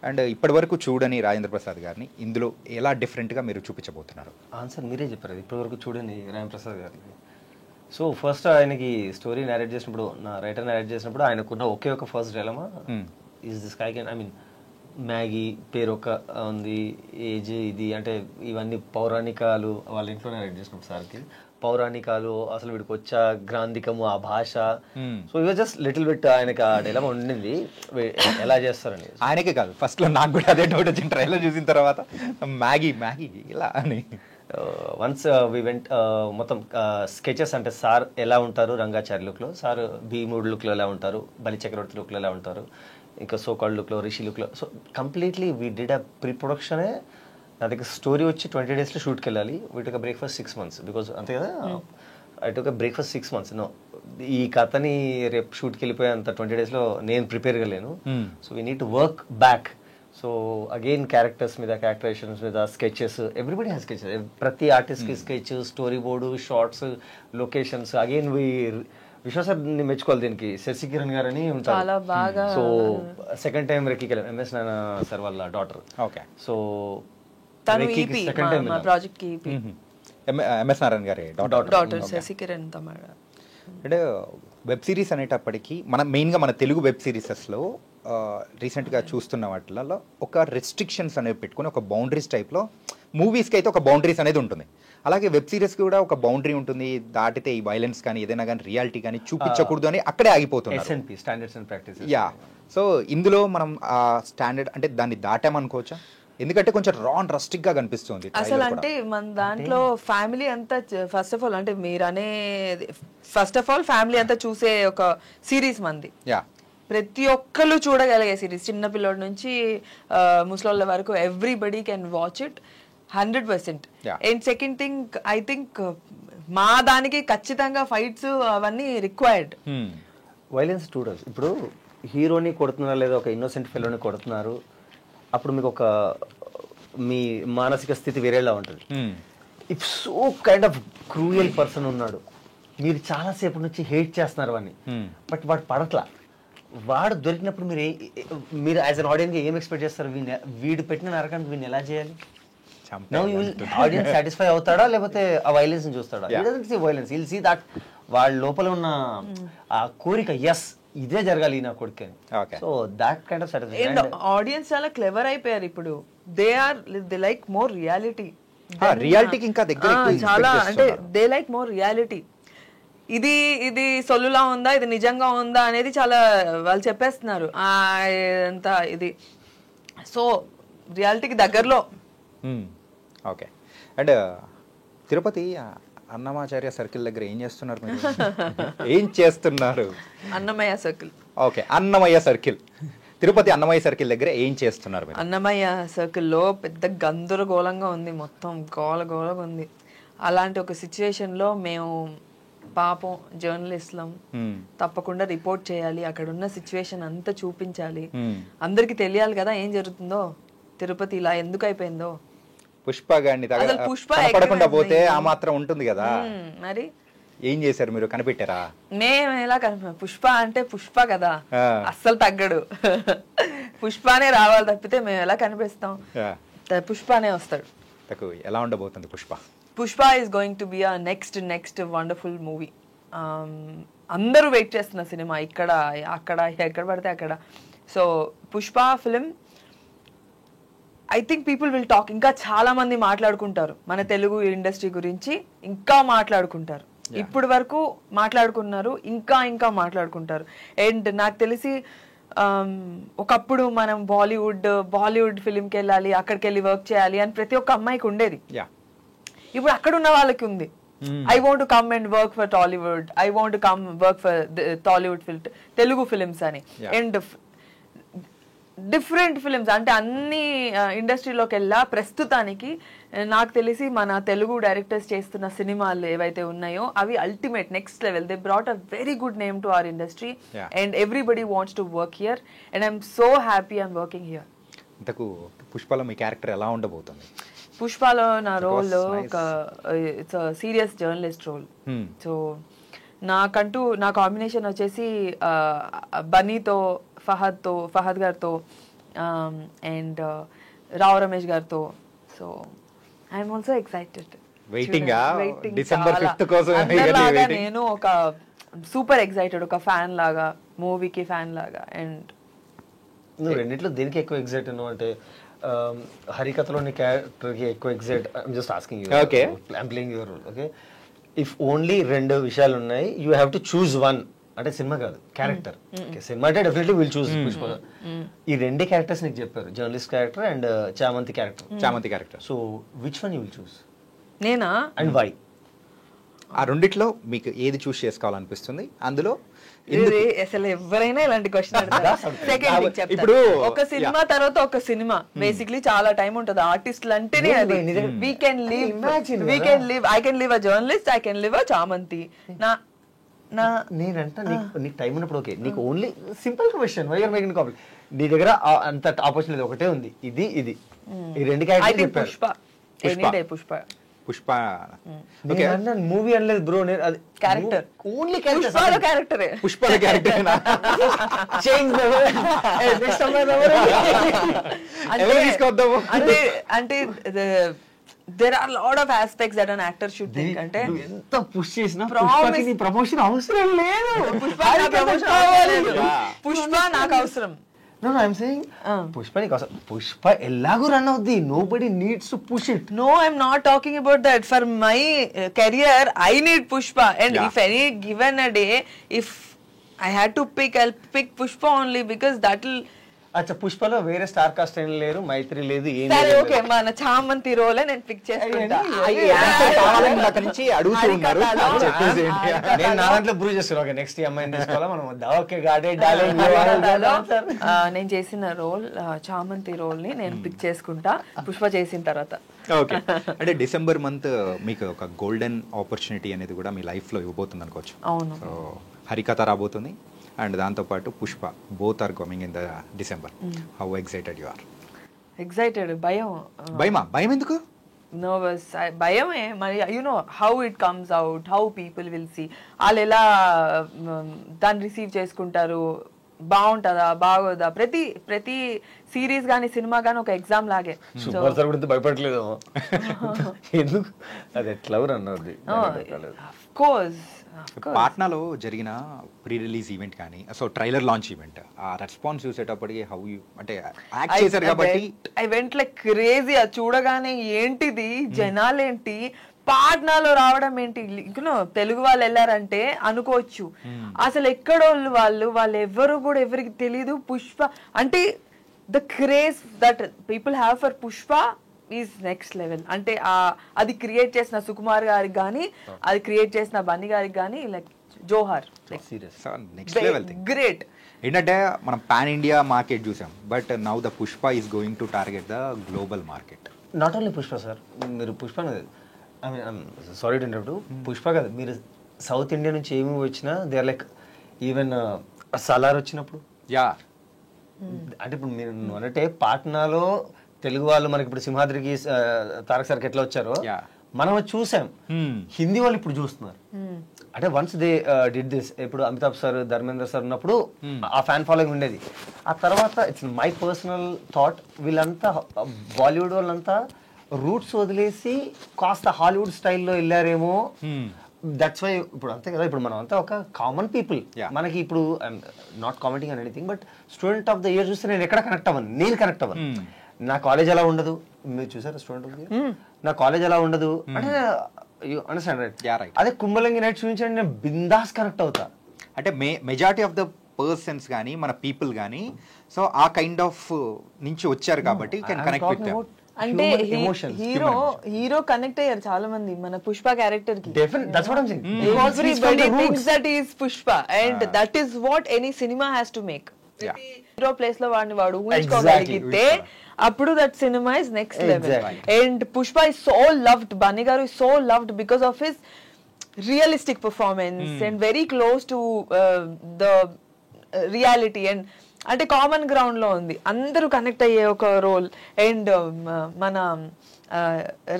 అండ్ ఇప్పటి వరకు చూడని రాజేంద్ర ప్రసాద్ గారిని ఇందులో ఎలా డిఫరెంట్గా మీరు చూపించబోతున్నారు? ఆన్సర్ మీరే చెప్పారు, ఇప్పటి వరకు చూడని రాజేంద్ర ప్రసాద్ గారికి. సో ఫస్ట్ ఆయనకి స్టోరీ నేరేట్ చేసినప్పుడు, నా రైటర్ నేరేట్ చేసినప్పుడు ఆయనకున్న ఒకే ఒక first dilemma is this I can I mean Maggi పేరు ఒక ఉంది, ఏజ్ ఇది అంటే ఇవన్నీ పౌరాణికాలు వాళ్ళ ఇంట్లో నేరేట్ చేసినప్పుడు సార్కి పౌరాణికాలు అసలు వీడికి వచ్చా గ్రాంధికము ఆ భాష. సో ఇవి జస్ట్ లిటిల్ బిట్ ఆయనకి ఆ డైలామా ఉండింది ఎలా చేస్తారని. ఆయనకే కాదు ఫస్ట్ లో నాకు కూడా అదే డౌట్ వచ్చింది ట్రైలర్ చూసిన తర్వాత, మ్యాగీ ఇలా అని. వన్స్ వి వెంట్ మొత్తం స్కెచెస్ అంటే సార్ ఎలా ఉంటారు రంగాచారి లుక్లో, సార్ భీముడు లుక్లో ఎలా ఉంటారు, బలి చక్రవర్తి లుక్లో ఎలా ఉంటారు, ఇంకా సోకాల్డ్ లుక్లో రిషి లుక్లో. So completely we did a pre ప్రొడక్షనే. నా దగ్గర స్టోరీ వచ్చి 20 daysలో షూట్కి వెళ్ళాలి. వీటికి బ్రేక్ఫాస్ట్ 6 months బికాజ్ అంతే కదా, I took breakfast 6 months. No ఈ కథని రేపు షూట్కి వెళ్ళిపోయేంత 20 daysలో నేను ప్రిపేర్గా లేను. So we need to work back. So again characters మీద, క్యారెక్టరైజేషన్స్ మీద, స్కెచెస్, ఎవ్రీబడి హ్యాస్ స్కెచెస్. ప్రతి ఆర్టిస్ట్కి sketch, story board, shots, locations. Again విశ్వాసాన్ని మెచ్చుకోవాలి దీనికి. శశి కిరణ్ గారు అని ఉంటారు. So second time recce MS నాన్న సార్ వాళ్ళ డాటర్. ఓకే, సో మా ప్రాజెక్ట్ కి MS నారాయణ గారి డాటర్ శశి కిరణ్ తమిళ. అంటే వెబ్ సిరీస్ అనేటప్పటికీ మెయిన్గా మన తెలుగు వెబ్ సిరీసెస్లో రీసెంట్గా చూస్తున్న వాటిలలో ఒక రెస్ట్రిక్షన్స్ అనేవి పెట్టుకుని ఒక బౌండరీస్ టైప్లో, మూవీస్కి అయితే ఒక బౌండరీస్ అనేది ఉంటుంది, అలాగే వెబ్ సిరీస్కి కూడా ఒక బౌండరీ ఉంటుంది. దాటితే ఈ వైలెన్స్ కానీ ఏదైనా కానీ రియాలిటీ కానీ చూపించకూడదు అని అక్కడే ఆగిపోతుంది. Standards and practice. Yeah, so ఇందులో మనం ఆ స్టాండర్డ్ అంటే దాన్ని దాటామనుకోవచ్చా? ఎందుకంటే కొంచెం రా అండ్ రస్టిక్ గా కనిపిస్తుంది అసలు. అంటే మన దాంట్లో ఫ్యామిలీ అంతా ఫస్ట్ ఆఫ్ ఆల్ అంటే మీరనే ఫస్ట్ ఆఫ్ ఆల్ ఫ్యామిలీ అంతా చూసే ఒక సిరీస్ మంది. యా, ప్రతి ఒక్కళ్ళు చూడగలిగే సిరీస్, చిన్న పిల్లోడి నుంచి ముసలోళ్ళ వరకు everybody can watch it 100%. And second thing I think మా దానికి ఖచ్చితంగా ఫైట్స్ అవన్నీ రిక్వైర్డ్. వైలెన్స్ చూడదు. ఇప్పుడు హీరోని కొడుతున్నారు లేదా ఒక ఇన్నోసెంట్ ఫెలోని కొడుతున్నారు, అప్పుడు మీకు ఒక మీ మానసిక స్థితి వేరేలా ఉంటుంది. If so kind of cruel person ఉన్నాడు, మీరు చాలాసేపు నుంచి హేట్ చేస్తున్నారు వాడిని, బట్ వాడు పడట్లా. వాడు దొరికినప్పుడు మీరు యాజ్ అన్ ఆడియన్గా ఏం ఎక్స్పెక్ట్ చేస్తారు? వీడు పెట్టిన నరకానికి వీడిని ఎలా చేయాలి? ఆడియన్స్ సాటిస్ఫై అవుతాడా లేకపోతే ఆ వైలెన్స్ చూస్తాడా? వైలెన్స్ విల్ సీ దట్ వాళ్ళ లోపల ఉన్న ఆ కోరిక, ఎస్ ఇదే జరగాలి నా కొడుకు. So that kind of satisfaction. Audience చాలా క్లెవర్ అయిపోయారు ఇప్పుడు. They like more reality. రియాలిటీకి ఇంకా దగ్గర చాలా అంటే దే లైక్ మోర్ రియాలిటీ. ఇది సొల్లులా ఉందా, ఇది నిజంగా ఉందా అనేది చాలా వాళ్ళు చెప్పేస్తున్నారు అంతా ఇది. సో రియాలిటీకి దగ్గరలో. Okay. And Tirupati Annamacharya circle దగ్గర ఏం చేస్తున్నారు మీరు? ఏం చేస్తున్నారు? Annamayya circle. Okay, Annamayya circle, Tirupati Annamayya circle దగ్గర ఏం చేస్తున్నారు మీరు? అన్నమయ్య సర్కిల్లో పెద్ద గందరగోళంగా ఉంది, మొత్తం గోలగోళగా ఉంది. అలాంటి ఒక సిచ్యువేషన్లో మేము పాపం జర్నలిస్ట్లం తప్పకుండా రిపోర్ట్ చేయాలి, అక్కడ ఉన్న సిచ్యువేషన్ అంతా చూపించాలి, అందరికి తెలియాలి కదా ఏం జరుగుతుందో, తిరుపతి ఇలా ఎందుకు అయిపోయిందో. పుష్ప గారిని పడకుండా పోతే ఆ మాత్రం ఉంటుంది కదా, మరి ఏం చేశారు మీరు? కనిపెట్టారా? మేము ఎలా పుష్ప అంటే పుష్ప కదా, అస్సలు తగ్గడు. పుష్పనే రావాలి తప్పితే మేము ఎలా కనిపిస్తాం? పుష్పనే వస్తాడు. ఎలా ఉండబోతుంది Pushpa? Pushpa is going to be a next wonderful movie. అందరూ వెయిట్ చేస్తున్న సినిమా, ఇక్కడ అక్కడ ఎక్కడ పడితే అక్కడ. So Pushpa film I think people will talk. ఇంకా చాలా మంది మాట్లాడుకుంటారు మన తెలుగు ఇండస్ట్రీ గురించి, ఇంకా మాట్లాడుకుంటారు. ఇప్పుడు వరకు మాట్లాడుకున్నారు, ఇంకా మాట్లాడుకుంటారు. అండ్ నాకు తెలిసి ఒకప్పుడు మనం బాలీవుడ్ ఫిలింకి వెళ్ళాలి, అక్కడికి వెళ్ళి వర్క్ చేయాలి అని ప్రతి ఒక్క అమ్మాయికి ఉండేది. ఇప్పుడు అక్కడ ఉన్న వాళ్ళకి ఉంది. I want to come and work for Tollywood, I want to come work for Tollywood Telugu films అని. అండ్ డిఫరెంట్ ఫిలిమ్స్ అంటే అన్ని ఇండస్ట్రీలోకి వెళ్ళా. ప్రస్తుతానికి నాకు తెలిసి మన తెలుగు డైరెక్టర్స్ చేస్తున్న సినిమాలు ఏవైతే ఉన్నాయో అవి ultimate next level. They brought a very good name to our industry and everybody wants to work here and I'm so happy I'm working here. ఇంతకు పుష్పలో మీ క్యారెక్టర్ ఎలా ఉండబోతుంది? పుష్పలో నా రోల్ ఒక it's serious journalist role. So నాకంటూ నా కాంబినేషన్ వచ్చేసి బనీతో, ఫహద్ గారితో అండ్ రావు రమేష్ గారితో. So I'm also excited. నేను ఒక సూపర్ ఎక్సైటెడ్, ఒక ఫ్యాన్ లాగా, మూవీకి ఫ్యాన్ లాగా. అండ్ నువ్వు రెండిట్లో దేనికి ఎక్కువ ఎక్సైట్ ఉన్నావు అంటే హరికథలోని క్యారెక్టర్కి ఎక్కువ excite? I'm just asking you. Okay, I'm playing your role. Okay, if only రెండు విషయాలు ఉన్నాయి, you have to choose one. అంటే సినిమా కాదు, క్యారెక్టర్. సినిమా అంటే డెఫినెట్లీ విల్ చూస్ పుష్ప. ఈ రెండే క్యారెక్టర్స్ నీకు చెప్పారు, journalist character and Chamanthi character. So which one you will choose? నేనా? And why? ఆ రెండిట్లో మీకు ఏది చూస్ చేసుకోవాలనిపిస్తుంది? అందులో అసలు ఎవరైనా ఇలాంటి క్వశ్చన్ ఇప్పుడు ఒక సినిమా తర్వాత ఒక సినిమా బేసిక్లీ చాలా టైం ఉంటుంది ఆర్టిస్టులు అంటేనే. అది we can live I can live a journalist, I can live a Chamanthi. నేనంట నీకు టైం ఉన్నప్పుడు ఓకే, నీకు only simple question, why are making complicate? నీ దగ్గర అంత ఆపర్చునిటీ ఒకటే ఉంది, ఇది ఈ రెండు క్యారెక్టర్స్. పుష్ప మూవీ అనలేదు బ్రో, అది క్యారెక్టర్, ఓన్లీ క్యారెక్టరే. పుష్పల క్యారెక్టర్ అంటే there are a lot of aspects that an actor should think. అంటే ఎంత పుష్ చేసినా పుష్పకి ప్రమోషన్ అవసరం లేదు. పుష్ప నాకు అవసరం. No, I'm saying పుష్పని కోసం. పుష్ప ఎలాగో రన్ అవుద్ది, nobody needs to push it. No, I'm not talking about that. For my career, I need Pushpa. And if any given a day, if I had to pick, I'll pick Pushpa only because that'll. అచ్చా, పుష్పలో వేరే స్టార్ కాస్ట్ ఏం లేరు, మైత్రి లేదు, ఏం లేదు. ఓకే, మన చామంతి రోలే నేను పిక్ చేసుకుంటా. నేను నా దాంట్లో ప్రూవ్ చేస్తాను. ఓకే, నెక్స్ట్ అమ్మాయిని తీసుకోవాలా మనం? ఓకే, నేను చేసిన రోల్ చామంతి రోల్ ని నేను పిక్ చేసుకుంటా పుష్ప చేసిన తర్వాత. ఓకే, అంటే డిసెంబర్ మంత్ మీకు ఒక గోల్డెన్ ఆపర్చునిటీ అనేది కూడా మీ లైఫ్ లో ఇవ్వబోతుంది అనుకోవచ్చు. అవును, హరికథ రాబోతుంది అండ్ దాంతోపాటు Pushpa, both are coming in the December. How excited you are? Excited. భయం ఎందుకు? నర్వస్, భయమే మరి. You know how it comes out, how people will see, వాళ్ళు ఎలా దాన్ని రిసీవ్ చేసుకుంటారు, బాగుంటుందా బాగోదా. ప్రతి సిరీస్ గానీ సినిమా గానీ ఒక ఎగ్జామ్ లాగే. సూపర్ స్టార్ గురించి భయపడలేదు ఎందుకు అది ఎట్లా అన్నది ఆఫ్ కోర్స్ పాట్నాలో జరిగిన ప్రీ రిలీజ్ ఈవెంట్ కానీ సో ట్రైలర్ లాంచ్ ఈవెంట్ ఆ రెస్పాన్స్ చూసేటప్పటికి హౌ యూ అంటే యాక్ట్ చేశారు కాబట్టి ఐ వెంట్ లైక్ క్రేజీ. అది చూడగానే ఏంటిది జనాలేంటి పాట్నాలో రావడం ఏంటి, తెలుగు వాళ్ళు వెళ్ళారంటే అనుకోవచ్చు. అసలు ఎక్కడోళ్ళు వాళ్ళు ఎవరు కూడా ఎవరికి తెలీదు. పుష్ప అంటే the craze that people have for Pushpa is next level. అంటే అది క్రియేట్ చేసిన సుకుమార్ గారికి కానీ అది క్రియేట్ చేసిన బన్నీ గారికి కానీ లైక్ జోహార్, నెక్స్ట్ లెవెల్ గ్రేట్. ఏంటంటే మనం పాన్ ఇండియా మార్కెట్ చూసాం, but now the Pushpa is going to target the global market. Not only Pushpa sir, మీరు Pushpa I mean sorry to interrupt, Pushpa కాదు, మీరు సౌత్ ఇండియా నుంచి ఏమి వచ్చినా they are like even Salaar వచ్చినప్పుడు యా అంటే ఇప్పుడు మీరు అంటే పాట్నాలో తెలుగు వాళ్ళు మనకి ఇప్పుడు సింహాద్రికి తారక్ సార్కి ఎట్లా వచ్చారో మనం చూసాం, హిందీ వాళ్ళు ఇప్పుడు చూస్తున్నారు. అంటే వన్స్ దే డిడ్ దిస్, ఇప్పుడు అమితాబ్ సార్ ధర్మేంద్ర సార్ ఉన్నప్పుడు ఆ ఫ్యాన్ ఫాలోయింగ్ ఉండేది. ఆ తర్వాత ఇట్స్ మై పర్సనల్ థాట్, వీళ్ళంతా బాలీవుడ్ వాళ్ళంతా రూట్స్ వదిలేసి కాస్త హాలీవుడ్ స్టైల్లో వెళ్ళారేమో. దట్స్ వై ఇప్పుడు అంతే కదా, ఇప్పుడు మనం అంతా ఒక కామన్ పీపుల్. మనకి ఇప్పుడు నాట్ కామెంటింగ్ అని anything, but student of the year చూస్తే నేను ఎక్కడ కనెక్ట్ అవ్వను, నేను కనెక్ట్ అవ్వను. నా కాలేజ్ ఎలా ఉండదు, మీరు చూసారా స్టూడెంట్ ఆఫ్ ద ఇయర్, నా కాలేజ్ ఎలా ఉండదు అంటే అండర్స్టాండ్ రైట్. అదే కుంభలంగి నైట్ చూపించండి, నేను బిందాస్ కనెక్ట్ అవుతా. అంటే మెజారిటీ ఆఫ్ ద పర్సన్స్ కానీ మన పీపుల్ కానీ సో ఆ కైండ్ ఆఫ్ నుంచి వచ్చారు కాబట్టి కెన్ కనెక్ట్ విత్ దెం. అంటే హీరో కనెక్ట్ అయ్యారు చాలా మంది మన పుష్ప క్యారెక్టర్ కి. That's what I'm saying. Everybody thinks that he is Pushpa and that is what any cinema has to make. Hero place లో వాడిని వాడు ఊహించుకోగలిగితే అప్పుడు that cinema is next level. And Pushpa is so loved, Bunny garu is so loved because of his realistic performance and very close to the reality. And అంటే కామన్ గ్రౌండ్ లో ఉంది, అందరూ కనెక్ట్ అయ్యే ఒక రోల్. అండ్ మన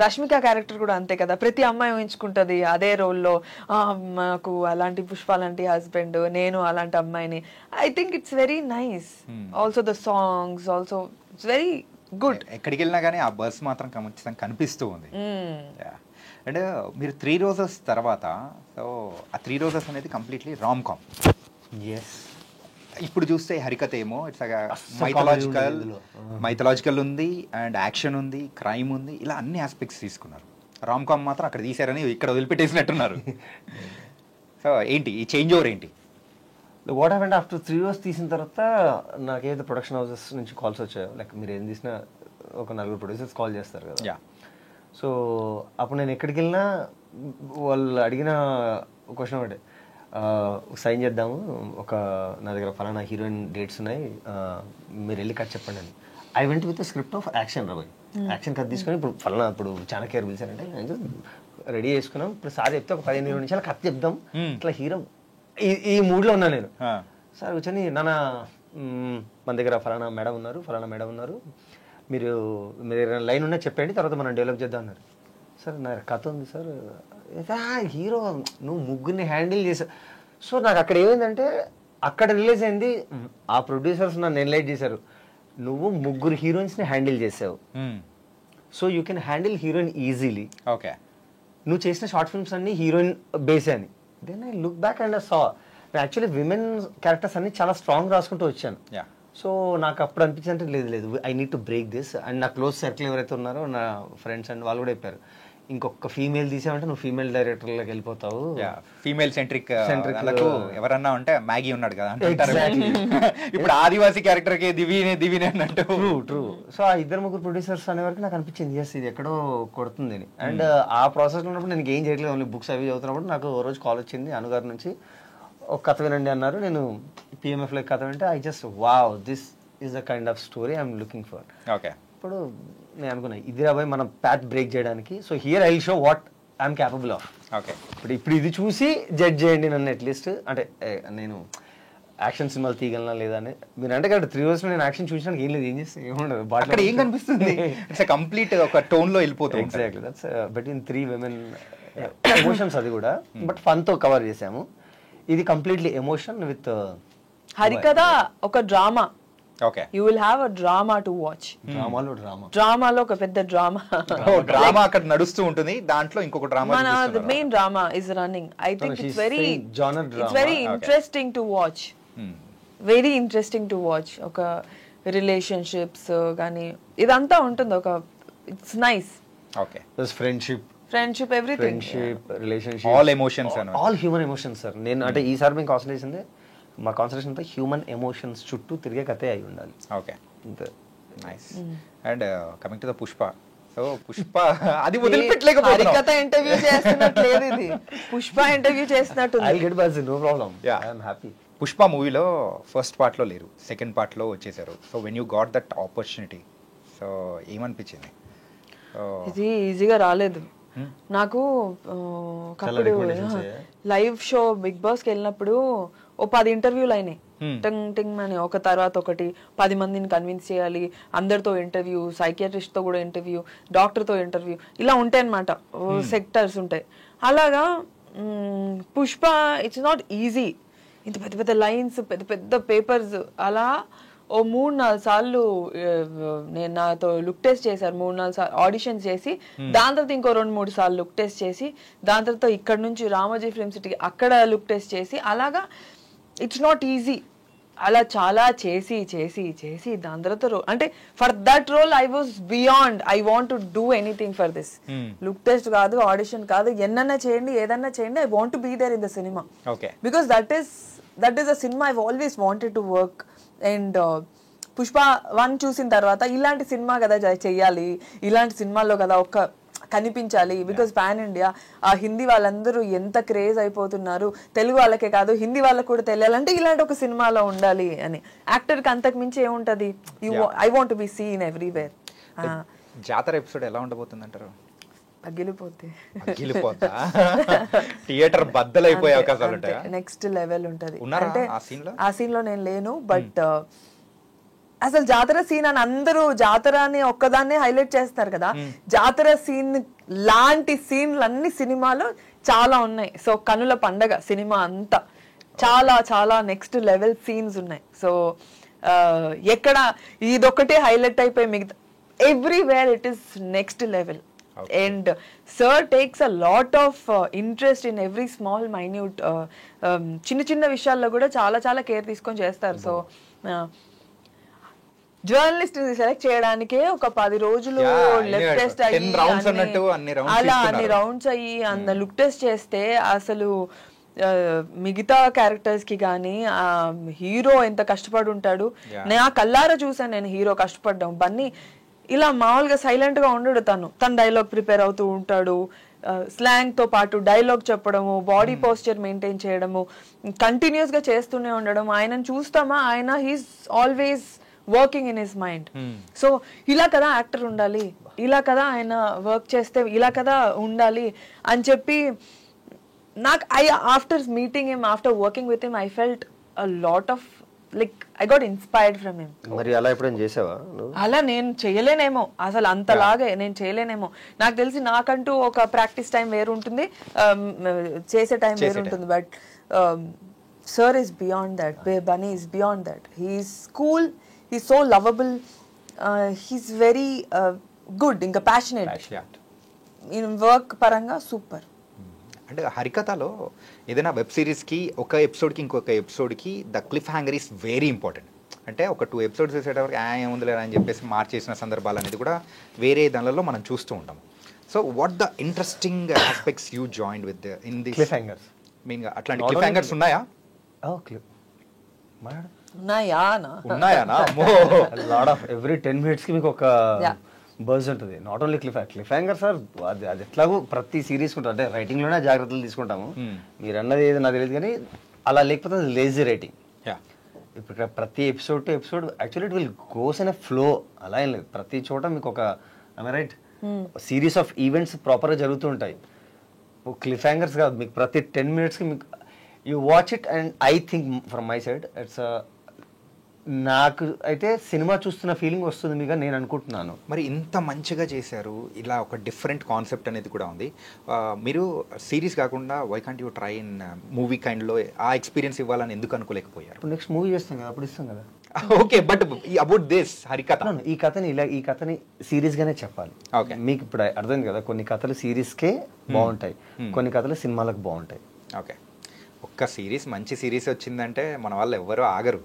రష్మిక క్యారెక్టర్ కూడా అంతే కదా, ప్రతి అమ్మాయి ఊహించుకుంటది అదే రోల్లో, మాకు అలాంటి పుష్ప అలాంటి హస్బెండ్, నేను అలాంటి అమ్మాయిని. I think it's very nice. Also the songs also it's very good. ఎక్కడికి వెళ్ళినా కానీ ఆ బస్ మాత్రం ఖచ్చితంగా కనిపిస్తూ ఉంది. అండ్ మీరు 3 Roses తర్వాత సో ఆ 3 Roses అనేది కంప్లీట్లీ రామ్ కామ్. ఇప్పుడు చూస్తే హరికథ ఏమో ఇట్స్ మైథలాజికల్ ఉంది అండ్ యాక్షన్ ఉంది, క్రైమ్ ఉంది, ఇలా అన్ని ఆస్పెక్ట్స్ తీసుకున్నారు. రామ్ కామ్ మాత్రం అక్కడ తీసారని ఇక్కడ వదిలిపెట్టేసినట్టున్నారు. సో ఏంటి ఈ చేంజ్ ఓవర్ ఏంటి? వాట్ హ్యాపెండ్ ఆఫ్టర్ 3 Roses తీసిన తర్వాత నాకేదో ప్రొడక్షన్ హౌసెస్ నుంచి కాల్స్ వచ్చాయో, లైక్ మీరు ఏం తీసినా ఒక 4 ప్రొడ్యూసర్స్ కాల్ చేస్తారు కదా. సో అప్పుడు నేను ఎక్కడికి వెళ్ళినా వాళ్ళు అడిగిన క్వశ్చన్ ఒకటే, సైన్ చేద్దాము, ఒక నా దగ్గర ఫలానా హీరోయిన్ డేట్స్ ఉన్నాయి, మీరు వెళ్ళి కట్ చెప్పండి అని. I went with script of action రాబోయ్, యాక్షన్ కట్ తీసుకొని ఇప్పుడు ఫలానా ఇప్పుడు చాణక్య పిలిచారంటే రెడీ చేసుకున్నాం, ఇప్పుడు సార్ చెప్తే ఒక 15-20 నిమిషాలు కథ చెప్దాం, ఇట్లా హీరో ఈ మూడ్లో ఉన్నా నేను. సార్ కూర్చొని నాన్న మన దగ్గర ఫలానా మేడం ఉన్నారు, మీరు లైన్ ఉన్నా చెప్పండి, తర్వాత మనం డెవలప్ చేద్దాం అన్నారు. సార్ నా కథ ఉంది సార్, హీరో నువ్వు ముగ్గురిని హ్యాండిల్ చేసావు. సో నాకు అక్కడ ఏమైందంటే అక్కడ రిలీజ్ అయింది, ఆ ప్రొడ్యూసర్స్ నన్ను ఎన్లైట్ చేశారు, నువ్వు 3 హీరోయిన్స్ని హ్యాండిల్ చేసావు, so you can handle heroine easily. Okay, నువ్వు చేసిన షార్ట్ ఫిల్మ్స్ అన్ని హీరోయిన్ బేసే అని. Then I look back and I saw actually women characters అన్ని చాలా స్ట్రాంగ్ రాసుకుంటూ వచ్చాను. సో నాకు అప్పుడు అనిపించిందంటే లేదు I need to break this. And నా క్లోజ్ సర్కిల్ ఎవరైతే ఉన్నారో నా ఫ్రెండ్స్ అండ్ వాళ్ళు కూడా చెప్పారు, ఇంకొక ఫీమేల్ తీసామంటే నువ్వు ఫీమేల్ డైరెక్టర్లోకి వెళ్ళిపోతావు. ఫీమేల్ సెంట్రిక్ ఎవరన్నా ఉంటే మ్యాగీ ఉన్నాడు కదా, ఇప్పుడు ఆదివాసీ క్యారెక్టర్ కి దివినే అన్నట్టు. ట్రూ. సో ఆ 2-3 ప్రొడ్యూసర్స్ అనే వరకు నాకు అనిపించింది ఎస్ ఇది ఎక్కడో కొడుతుంది అని. అండ్ ఆ ప్రాసెస్ ఉన్నప్పుడు నేను ఏం చేయట్లేదు, ఓన్లీ బుక్స్ అవి చదువుతున్నప్పుడు నాకు ఓ రోజు కాల్ వచ్చింది అనుగారి నుంచి, ఒక కథ వినండి అన్నారు. నేను పిఎంఎఫ్లో కథ వింటే I just wow, this is the kind of story I'm looking for. Okay, ఇప్పుడు నేను అనుకున్నా ఇది రాబోయే మనం ప్యాత్ బ్రేక్ చేయడానికి. So here I will show what I'm capable of. Okay, ఇప్పుడు ఇది చూసి జడ్జ్ చేయండి నన్ను అట్లీస్ట్. అంటే నేను యాక్షన్ సినిమాలు తీయగలనా లేదా అని. మీరు అంటే కదా 3 Roses నేను యాక్షన్ చూసినానికి ఏం లేదు, ఏం చేస్తే ఏముండదు, అక్కడ ఏం కనిపిస్తుంది, ఇట్స్ కంప్లీట్ ఒక టోన్ లో వెళ్ళిపోతుంది. Exactly, that's between 3 women emotions. అది కూడా బట్ ఫన్ తో కవర్ చేసాము. ఇది కంప్లీట్లీ ఎమోషన్ విత్ హరికథ ఒక drama, okay, you will have a drama to watch. డ్రామాలో ఒక పెద్ద డ్రామా డ్రామా అక్కడ నడుస్తూ ఉంటుంది, దాంట్లో ఇంకొక డ్రామా మన main drama is running. I think it's very interesting to watch, very interesting to watch. ఒక రిలేషన్షిప్స్ కానీ ఇదంతా ఉంటుంది, ఒక it's nice. Okay, friendship everything, relationship, all emotions, all human emotions sir. నేను అంటే ఈసారి మేము కాన్సన్ట్రేషన్ మా కాన్సన్ట్రేషన్ అంతా హ్యూమన్ ఎమోషన్స్ చుట్టూ తిరిగే కథే అయి ఉండాలి. ఓకే, అంతే, nice. And coming to the Pushpa, so Pushpa అది హరికథ ఇంటర్వ్యూ చేస్తున్నట్టు లేదు ఇది, పుష్ప ఇంటర్వ్యూ చేస్తున్నట్టు. I get bus, no problem, I am happy. Pushpa మూవీలో ఫస్ట్ పార్ట్లో లేరు, సెకండ్ పార్ట్లో వచ్చేసారు. So when you got that opportunity, so ఏమనిపించింది? ఇది ఈజీగా రాలేదు నాకు. ఒకప్పుడు లైవ్ షో బిగ్ బాస్కి వెళ్ళినప్పుడు ఓ 10 ఇంటర్వ్యూలు అయినాయి, టింగ్ టింగ్ అని, ఒక తర్వాత ఒకటి. 10 మందిని కన్విన్స్ చేయాలి, అందరితో ఇంటర్వ్యూ, సైకియాట్రిస్ట్తో కూడా ఇంటర్వ్యూ, డాక్టర్తో ఇంటర్వ్యూ, ఇలా ఉంటాయి అన్నమాట, సెక్టర్స్ ఉంటాయి. అలాగా పుష్ప ఇట్స్ నాట్ ఈజీ. ఇంత పెద్ద పెద్ద లైన్స్, పెద్ద పెద్ద పేపర్స్. అలా ఓ 3-4 సార్లు నేను నాతో లుక్ టెస్ట్ చేశారు, 3-4 సార్లు ఆడిషన్స్ చేసి, దాని తర్వాత ఇంకో 2-3 సార్లు లుక్ టెస్ట్ చేసి, దాని తర్వాత ఇక్కడ నుంచి రామోజీ ఫిల్మ్ సిటీకి అక్కడ లుక్ టెస్ట్ చేసి, అలాగా ఇట్స్ నాట్ ఈజీ. అలా చాలా చేసి చేసి చేసి దాని తర్వాత అంటే for that role I was beyond, I want to do anything for this. Look test కాదు, ఆడిషన్ కాదు, ఎన్నన్నా చేయండి, ఏదన్నా చేయండి, I want to be there in the cinema. Because that is a cinema I always wanted to work. And Pushpa 1 చూసిన తర్వాత ఇలాంటి సినిమా కదా చెయ్యాలి, ఇలాంటి సినిమాల్లో కదా ఒక్క కనిపించాలి. బికాస్ పాన్ ఇండియా, ఆ హిందీ వాళ్ళందరూ ఎంత క్రేజ్ అయిపోతున్నారు, తెలుగు వాళ్ళకే కాదు హిందీ వాళ్ళకి కూడా తెలియాలంటే ఇలాంటి ఒక సినిమాలో ఉండాలి అని. యాక్టర్కి అంతకు మించి ఏముంటది, I want be seen everywhere. జాతర ఎపిసోడ్ ఎలా ఉండబోతుంది అంటారు? అగ్గిలిపోతే థియేటర్ బద్దలైపోయే అవకాశాలు ఉంటాయి, నెక్స్ట్ లెవెల్ ఉంటది. అంటే ఆ సీన్ లో నేను లేను, బట్ అసలు జాతర సీన్ అని అందరూ జాతర అని ఒక్కదాన్నే హైలైట్ చేస్తారు కదా, జాతర సీన్ లాంటి సీన్లు అన్ని సినిమాలో చాలా ఉన్నాయి. సో కనుల పండగ సినిమా అంతా చాలా చాలా నెక్స్ట్ లెవెల్ సీన్స్ ఉన్నాయి. సో ఎక్కడ ఇదొక్కటే హైలైట్ అయిపోయి మిగతా everywhere it is next level. And sir takes a lot of interest in every small minute చిన్న విషయాల్లో కూడా చాలా చాలా కేర్ తీసుకొని చేస్తారు. సో జర్నలిస్ట్ సెలెక్ట్ చేయడానికే ఒక 10 రోజులు లుక్ టెస్ట్ అయ్యి అలా అన్ని రౌండ్స్ అయ్యి అంత లుక్ టెస్ట్ చేస్తే అసలు మిగతా క్యారెక్టర్స్ కి కానీ హీరో ఎంత కష్టపడి ఉంటాడు. నేను ఆ కల్లారా చూసాను, నేను హీరో కష్టపడ్డాం. బన్నీ ఇలా మామూలుగా సైలెంట్ గా ఉండడు, తన డైలాగ్ ప్రిపేర్ అవుతూ ఉంటాడు, స్లాంగ్ తో పాటు డైలాగ్ చెప్పడము, బాడీ పోస్చర్ మెయింటైన్ చేయడము, కంటిన్యూస్ గా చేస్తూనే ఉండడం. ఆయనను చూస్తామా, ఆయన he's always working in his mind. So ఇలా కదా యాక్టర్ ఉండాలి, ఇలా కదా ఆయన వర్క్ చేస్తే ఇలా కదా ఉండాలి అని చెప్పి నాకు after meeting him, after working with him, I felt a lot of like I got inspired from him. మరి అలా ఎప్పుడైనా చేసావా? అలా నేను చేయలేనేమో, అసలు అంతలాగే నేను చేయలేనేమో. నాకు తెలిసి నాకంటూ ఒక ప్రాక్టీస్ టైం వేరు ఉంటుంది, చేసే టైం వేరు ఉంటుంది. But sir is beyond that, Bunny is beyond that. He's cool, he's so lovable, he's very good, ఇంకా ప్యాషనేట్ ఇన్ వర్క్ పరంగా సూపర్. అంటే హరికథలో ఏదైనా వెబ్ సిరీస్కి ఒక ఎపిసోడ్కి ఇంకొక ఎపిసోడ్కి the cliffhanger is very important. అంటే ఒక 2 ఎపిసోడ్స్ వేసేటప్పటికి ఏముంది లేదా అని చెప్పేసి మార్చేసిన సందర్భాలు అనేది కూడా వేరే దానిలో మనం చూస్తూ ఉంటాం. So what the interesting aspects you join with in the cliff hangers? Mean అట్లాంటి క్లిఫ్ హ్యాంగర్స్ ఉన్నాయా? ఉన్నాయా? లాట్ ఆఫ్ ఎవ్రీ 10 minutes కి మీకు ఒక బర్జ్ ఉంటుంది. Not only cliff hanger sir, అది ఎట్లాగో ప్రతి సిరీస్ ఉంటుంది. అంటే రైటింగ్లోనే జాగ్రత్తలు తీసుకుంటాము. మీరు అన్నది ఏదో నాకు తెలియదు, కానీ అలా లేకపోతే లేజీ రైటింగ్. ఇప్పుడు ప్రతి episode to episode actually it will goes in a flow. అలా ఏం లేదు, ప్రతి చోట మీకు ఒక రైట్ సిరీస్ ఆఫ్ ఈవెంట్స్ ప్రాపర్గా జరుగుతూ ఉంటాయి. క్లిఫ్ హ్యాంగర్స్ కాదు, మీకు ప్రతి 10 minutes కి మీకు you watch it. And I think from my side it's నాకు అయితే సినిమా చూస్తున్న ఫీలింగ్ వస్తుంది మీకు, నేను అనుకుంటున్నాను. మరి ఇంత మంచిగా చేశారు, ఇలా ఒక డిఫరెంట్ కాన్సెప్ట్ అనేది కూడా ఉంది. మీరు సిరీస్ కాకుండా why can't you try in movie కైండ్లో ఆ ఎక్స్పీరియన్స్ ఇవ్వాలని ఎందుకు అనుకోలేకపోయారు? ఇప్పుడు నెక్స్ట్ మూవీ చేస్తాం కదా, అప్పుడు ఇస్తాం కదా. ఓకే, బట్ అబౌట్ దిస్ హరికథ, ఈ కథని సీరియస్ గానే చెప్పాలి. Okay. మీకు ఇప్పుడు అర్థమైంది కదా, కొన్ని కథలు సీరీస్ కే బాగుంటాయి, కొన్ని కథలు సినిమాలకు బాగుంటాయి. ఓకే, ఒక్క సిరీస్ మంచి సిరీస్ వచ్చిందంటే మన వాళ్ళు ఎవ్వరు ఆగరు,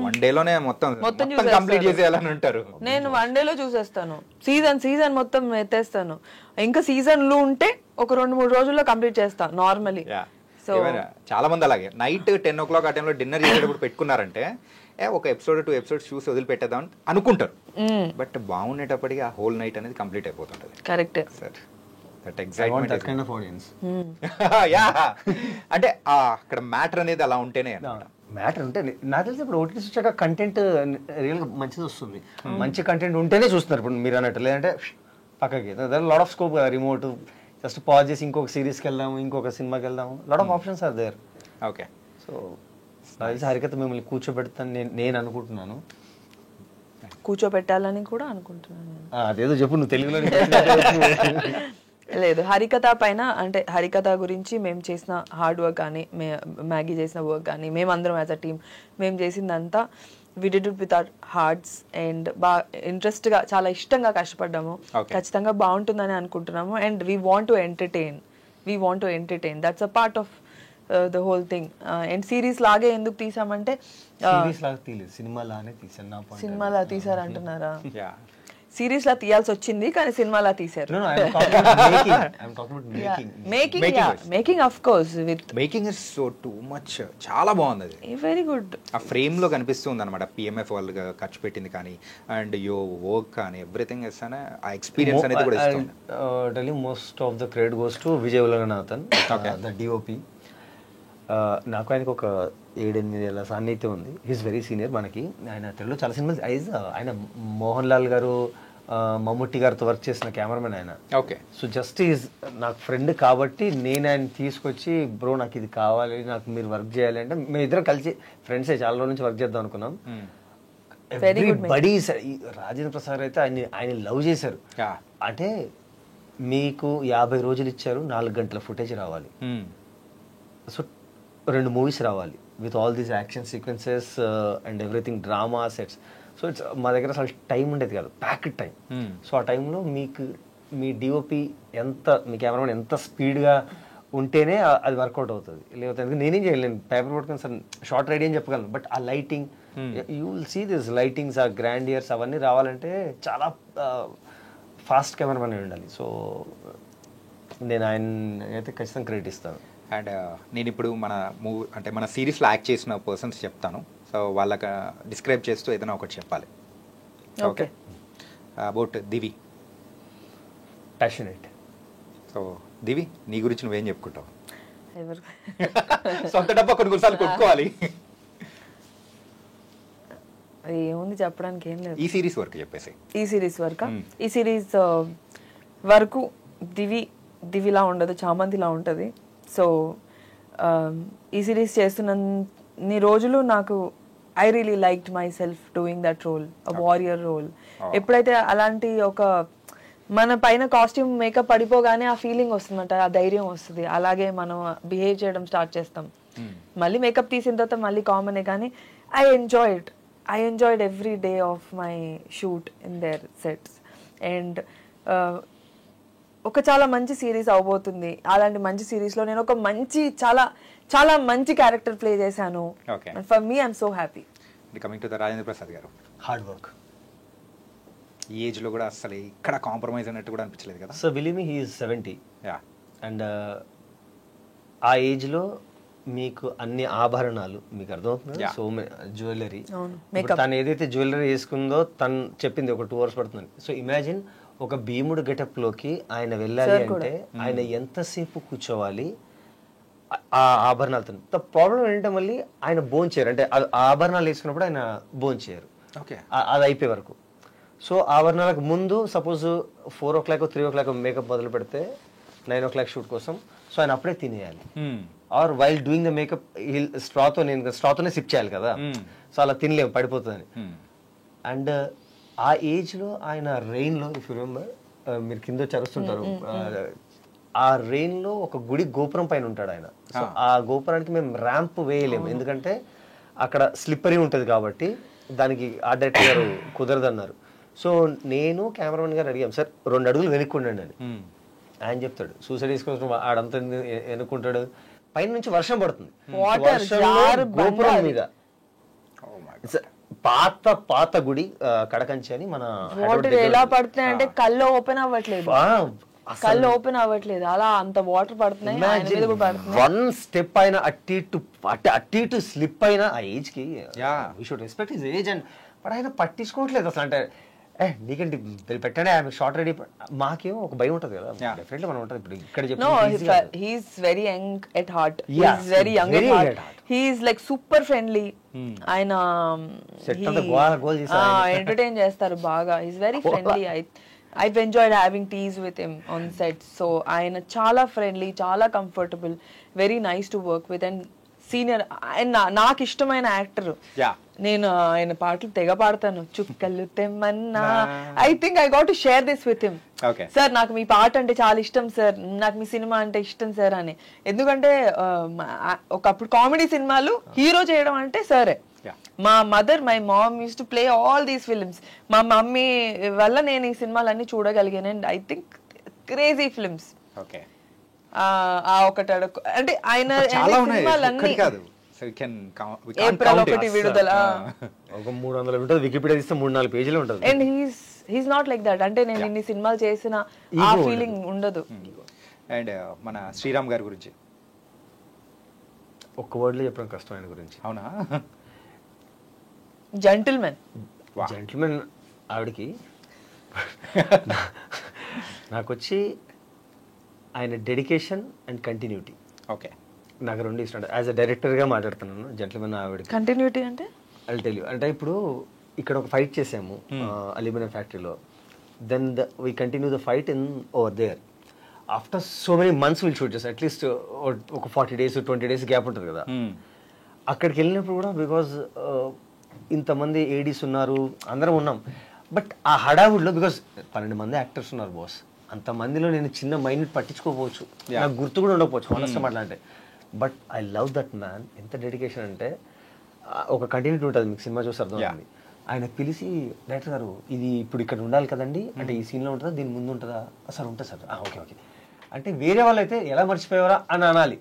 వన్ డేలోనే మొత్తం కంప్లీట్ చేసేయాలని ఉంటారు. నేను వన్ డేలో చూసేస్తాను, సీజన్ మొత్తం ఎత్తేస్తాను. ఇంకా సీజన్లు ఉంటే ఒక 2-3 రోజుల్లో కంప్లీట్ చేస్తా నార్మలీ. సో చాలా మంది అలాగే నైట్ 10 o'clock ఆ టైంలో డిన్నర్ చేసేటప్పుడు పెట్టుకున్నారంటే ఒక ఎపిసోడ్ 2 episodes చూసి వదిలిపెట్టేద్దాం అనుకుంటారు, బట్ బాగుండేటప్పటికి ఆ హోల్ నైట్ అనేది కంప్లీట్ అయిపోతుంటది. Correct sir that excitement kind of audience. Yeah, అంటే అక్కడ మ్యాటర్ అనేది అలా ఉంటేనే మ్యాటర్ ఉంటే నాకు తెలిసి ఇప్పుడు ఓటీటీస్ వచ్చాక కంటెంట్ రియల్గా మంచిది వస్తుంది. మంచి కంటెంట్ ఉంటేనే చూస్తున్నారు ఇప్పుడు మీరు అన్నట్టు, లేదంటే పక్కకి లాట్ ఆఫ్ స్కోప్ కదా, రిమోట్ జస్ట్ పాజ్ చేసి ఇంకొక సిరీస్కి వెళ్దాము, ఇంకొక సినిమాకి వెళ్దాము, lot of options are there. Okay, so Harikatha మిమ్మల్ని కూర్చోబెడతాను నేను అనుకుంటున్నాను. కూర్చోబెట్టాలని కూడా అనుకుంటున్నాను. అదేదో చెప్పు నువ్వు తెలుగులో. లేదు, హరికథ పైన అంటే హరికథ గురించి మేము చేసిన హార్డ్ వర్క్ కానీ, మ్యాగీ చేసిన వర్క్ కానీ, మేమందరం యాజ్ అ టీమ్ మేము చేసిందంతా we did it with our hearts and బాగా ఇంట్రెస్ట్గా చాలా ఇష్టంగా కష్టపడ్డాము. ఖచ్చితంగా బాగుంటుందని అనుకుంటున్నాము. And we want to entertain that's a part of the whole thing. And series లాగే ఎందుకు తీసామంటే సినిమాలా తీసారంటున్నారా? సిరీస్ లా తీయాల్సి వచ్చింది కానీ సినిమాలా తీసారు. Making of course with making is so too much, చాలా బాగుంది అది, వెరీ గుడ్. ఆ ఫ్రేమ్ లో కనిపిస్తుంది అనమాట పిఎంఎఫ్ వాళ్ళు ఖర్చు పెట్టింది కానీ, అండ్ యో వర్క్ కానీ ఎవ్రీథింగ్ ఇస్ అనే ఆ ఎక్స్పీరియన్స్ అనేది కూడా ఇస్తుంది. Telling most of the credit goes to Vijay Ulaganathan, the DOP. నాకు ఆయనకు ఒక 7-8 ఏళ్ళ సాన్నిధ్యం ఉంది. హీస్ వెరీ సీనియర్ మనకి. ఆయన తెలుగులో చాలా సినిమాలు, ఆయన మోహన్ లాల్ గారు, మమ్ముట్టి గారితో వర్క్ చేసిన కెమెరామెన్ ఆయన. ఓకే, సో జస్ట్ ఈజ్ నాకు ఫ్రెండ్ కాబట్టి నేను ఆయన తీసుకొచ్చి బ్రో నాకు ఇది కావాలి, నాకు మీరు వర్క్ చేయాలి అంటే మేము ఇద్దరం కలిసి ఫ్రెండ్సే చాలా రోజుల నుంచి వర్క్ చేద్దాం అనుకున్నాం. ఎవ్రీబడీ రాజేంద్ర ప్రసాద్ అయితే ఆయన లవ్ చేశారు. అంటే మీకు 50 రోజులు ఇచ్చారు, 4 గంటల ఫుటేజ్ రావాలి, సో 2 మూవీస్ రావాలి with all these action sequences and everything, drama sets. So it's మా దగ్గర అసలు టైం ఉండేది కాదు, ప్యాక్డ్ టైం. సో ఆ టైంలో మీకు మీ డిఓపి మీ కెమెరామెన్ ఎంత స్పీడ్గా ఉంటేనే అది వర్కౌట్ అవుతుంది. లేకపోతే నేనేం చేయలేను, పేపర్ పట్టుకుని సార్ షార్ట్ రెడీ అని చెప్పగలను, బట్ ఆ lighting you will see this lightings, ఆ గ్రాండియర్స్ అవన్నీ రావాలంటే చాలా ఫాస్ట్ కెమెరామెన్ ఉండాలి. సో నేను ఆయన అయితే ఖచ్చితంగా క్రెడిట్ ఇస్తాను. అండ్ నేను ఇప్పుడు మన మూవీ అంటే మన సిరీస్లో యాక్ట్ చేసిన పర్సన్స్ చెప్తాను, సో వాళ్ళకి డిస్క్రైబ్ చేస్తూ ఏదైనా ఒకటి చెప్పాలి. Okay, about Divi. Passionate. So Divi, నీ గురించి నువ్వేం చెప్పుకుంటావు? సొంత డబ్బా కొన్నిసార్లు కొట్టుకోవాలి. ఏముంది చెప్పడానికి, ఏం లేదు. ఈ సిరీస్ వరకు చెప్పేసి. ఈ సిరీస్ వరకు దివిలా ఉండదు, చామంతిలా ఉంటుంది. సో ఈ సిరీస్ చేస్తున్నన్ని రోజులు నాకు I really liked myself doing that role, a warrior role. ఎప్పుడైతే అలాంటి ఒక మన పైన కాస్ట్యూమ్ మేకప్ పడిపోగానే ఆ ఫీలింగ్ వస్తుందంట, ఆ ధైర్యం వస్తుంది. అలాగే మనం బిహేవ్ చేయడం స్టార్ట్ చేస్తాం. మళ్ళీ మేకప్ తీసిన తర్వాత మళ్ళీ కామనే, కానీ I enjoyed every day of my shoot in there sets. And ఒక చాలా మంచి సిరీస్ అవబోతుంది. అలాంటి మంచి సిరీస్లో నేను ఒక మంచి చాలా చాలా మంచి క్యారెక్టర్ ప్లే చేశాను. For me I'm so happy. Coming to the Rajendra Prasad గారు, హార్డ్ వర్క్. ఈ ఏజ్లో కూడా అసలు ఇక్కడ కాంప్రమైజ్ అన్నట్టు కూడా అనిపించలేదు కదా. So believe me, he is 70. And ఆ ఏజ్లో మీకు అన్ని ఆభరణాలు మీకు అర్థమవుతుంది, సో జ్యువెలరీ. తను ఏదైతే జ్యువెలరీ వేసుకుందో తను చెప్పింది ఒక 2 hours పడుతుంది. సో ఇమాజిన్ ఒక భీముడు గెటప్ లోకి ఆయన వెళ్ళాలి అంటే ఆయన ఎంతసేపు కూర్చోవాలి ఆ ఆభరణాలతో. ద ప్రాబ్లం ఏంటంటే మళ్ళీ ఆయన భోంచేయరు, అంటే ఆభరణాలు వేసుకున్నప్పుడు ఆయన భోంచేయరు, అది అయిపోయే వరకు. సో ఆభరణాలకు ముందు సపోజ్ 4 o'clock 3 o'clock మేకప్ మొదలు పెడితే 9 o'clock షూట్ కోసం, సో ఆయన అప్పుడే తినేయాలి. Or while doing the makeup స్ట్రాతోనే సిప్ చేయాలి కదా, సో అలా తినలేము, పడిపోతుందని. అండ్ ఆ ఏజ్లో ఆయన రెయిన్లో, ఇఫ్ యూ రిమెంబర్, మీరు కింద వచ్చి అరుస్తుంటారు, ఆ రెయిన్లో ఒక గుడి గోపురం పైన ఉంటాడు ఆయన. సో ఆ గోపురానికి మేము ర్యాంప్ వేయలేము, ఎందుకంటే అక్కడ స్లిప్పరీ ఉంటుంది కాబట్టి దానికి ఆర్ట్ డైరెక్టర్ గారు కుదరదన్నారు. సో నేను కెమెరామెన్ గారు అడిగాం, సార్ 2 అడుగులు వెనుక్కుండండి అని. ఆయన చెప్తాడు సూసైడ్ చేసుకుని ఆడంతా ఎన్నుకుంటాడు, పైన నుంచి వర్షం పడుతుంది, గోపురం మీద పాత గుడి కడకంచి అని మన వాటర్ ఎలా పడుతున్నాయి అంటే కళ్ళు ఓపెన్ అవ్వట్లేదు, కళ్ళు ఓపెన్ అవ్వట్లేదు, అలా అంత వాటర్ పడుతున్నాయి. 1 స్టెప్ అయినా అట్టి ఇటు స్లిప్ అయినా ఆ ఏజ్ కి we should respect his age and but ఆయన పట్టించుకోవట్లేదు అసలు. అంటే నీకంటే పెట్టండి ఆమె షార్ట్ రెడీ, మాకేమో ఒక భయం ఉంటుంది కదా, డెఫినెట్లీ మనం ఉంటుంది. ఇప్పుడు ఇక్కడ చెప్పి he's very young at heart, he's very young at heart, he's like super friendly. ఆయన ఎంటర్టైన్ చేస్తారు బాగా, he's very friendly. I've enjoyed having teas with him on set. So ఆయన చాలా ఫ్రెండ్లీ, చాలా comfortable, very nice to work with and senior. నాకు ఇష్టమైన యాక్టర్. నేను ఆయన పాటలు తెగ పాడతాను, చుక్కలు తెమ్మన్నా. I think I got to share this with him. Sir నాకు మీ పాట అంటే చాలా ఇష్టం సార్, నాకు మీ సినిమా అంటే ఇష్టం సార్ అని. ఎందుకంటే ఒకప్పుడు కామెడీ సినిమాలు హీరో చేయడం అంటే సరే. మా mother, my mom used to play all these films. మా మమ్మీ వల్ల నేను ఈ సినిమాలన్నీ చూడగలిగాను. And I think crazy films. ఒకటి అంటే ఆయన సినిమాలన్నీ ఏప్రిల్ 1 విడుదల, ఒక 300 ఉంటుంది, వికీపీడియా తీస్తే 3-4 పేజీలు ఉంటుంది. And he's not like that. అంటే నేను ఇన్ని సినిమాలు చేసిన ఆ ఫీలింగ్ ఉండదు. అండ్ మన శ్రీరామ్ గారి గురించి ఒక్క వర్డ్లో చెప్పడం కష్టం ఆయన గురించి. అవునా? జెంటిల్మెన్. ఆవిడకి నాకు వచ్చి ఆయన డెడికేషన్ అండ్ కంటిన్యూటీ. ఓకే, నాకు 2 ఇష్టం. యాజ్ అ డైరెక్టర్గా మాట్లాడుతున్నాను. జెంటిల్మెన్ ఆవిడ కంటిన్యూటీ అంటే ఐ టెల్ యూ. అంటే ఇప్పుడు ఇక్కడ ఒక ఫైట్ చేసాము అల్యూమినియం ఫ్యాక్టరీలో, then we continue the fight in over there. After so many months will shoot చేస్తాం, అట్లీస్ట్ ఒక 40 days 20 days గ్యాప్ ఉంటుంది కదా. అక్కడికి వెళ్ళినప్పుడు కూడా బికాజ్ ఇంతమంది ఏడీస్ ఉన్నారు, అందరం ఉన్నాం. బట్ ఆ హడావుడిలో బికాజ్ 12 మంది యాక్టర్స్ ఉన్నారు బాస్, అంతమందిలో నేను చిన్న మైండ్ పట్టించుకోకపోవచ్చు, నాకు గుర్తు కూడా ఉండకపోవచ్చు ఆనెస్ట్ మాట్లాడితే. But I love that man. ఎంత డెడికేషన్ అంటే ఒక కంటిన్యూటీ ఉంటుంది, మీకు సినిమా చూసి అర్థమవుతుంది. ఆయన పిలిచి, డైరెక్టర్ గారు ఇది ఇప్పుడు ఇక్కడ ఉండాలి కదండి, అంటే ఈ సీన్లో ఉంటుందా, దీని ముందు ఉంటుందా? సార్ ఉంటుంది సార్. ఓకే ఓకే అంటే వేరే వాళ్ళు అయితే ఎలా మర్చిపోయారా అని అనాలి,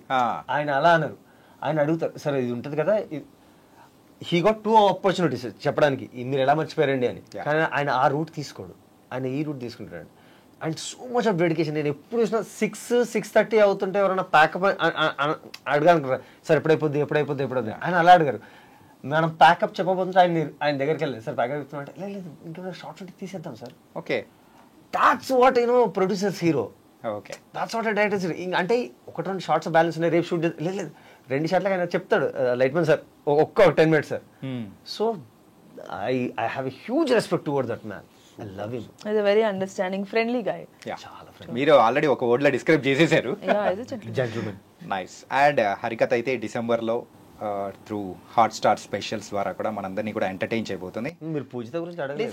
ఆయన అలా అన్నారు. ఆయన అడుగుతారు, సార్ ఇది ఉంటుంది కదా. హీ గాట్ 2 ఆపర్చునిటీస్ చెప్పడానికి, మీరు ఎలా మర్చిపోయారండి అని. కానీ ఆయన ఆ రూట్ తీసుకోడు, ఆయన ఈ రూట్ తీసుకుంటాడు. And so much of dedication. నేను ఎప్పుడు చూసినా 6-6:30 అవుతుంటే ఎవరైనా ప్యాకప్ అడగాలనుకుంటారు, సార్ ఎప్పుడైపోద్ది ఆయన అలా అడిగారు. మనం ప్యాకప్ చెప్పబోతుంటే ఆయన దగ్గరికి వెళ్ళలేదు, సార్ ప్యాకప్ చెప్తున్నా అంటే లేదు ఇంకేమైనా షార్ట్ షూట్ తీసేద్దాం sir. Okay, that's what producers hero. Okay, that's what directors hero. అంటే 1-2 షార్ట్స్ బ్యాలెన్స్ ఉన్నాయి, రేపు షూట్ లేదు 2 షార్ట్లకి ఆయన చెప్తాడు, లైట్మెన్ సార్ ఒక్క 10 minutes sir. So I have a huge respect towards that man. I love him. He's a very understanding, friendly guy. చాలా ఫ్రెండ్లీ. మీరు ఆల్రెడీ ఒక వర్డ్ లో డిస్క్రైబ్ చేసేసారు. జెంటిల్మెన్. నైస్. అండ్ హరికథ అయితే డిసెంబర్లో త్రూ హాట్ స్టార్ స్పెషల్స్ ద్వారా కూడా మనందరినీ కూడా ఎంటర్టైన్ చేయబోతుంది. మీరు పూజిత గురించి అడగండి.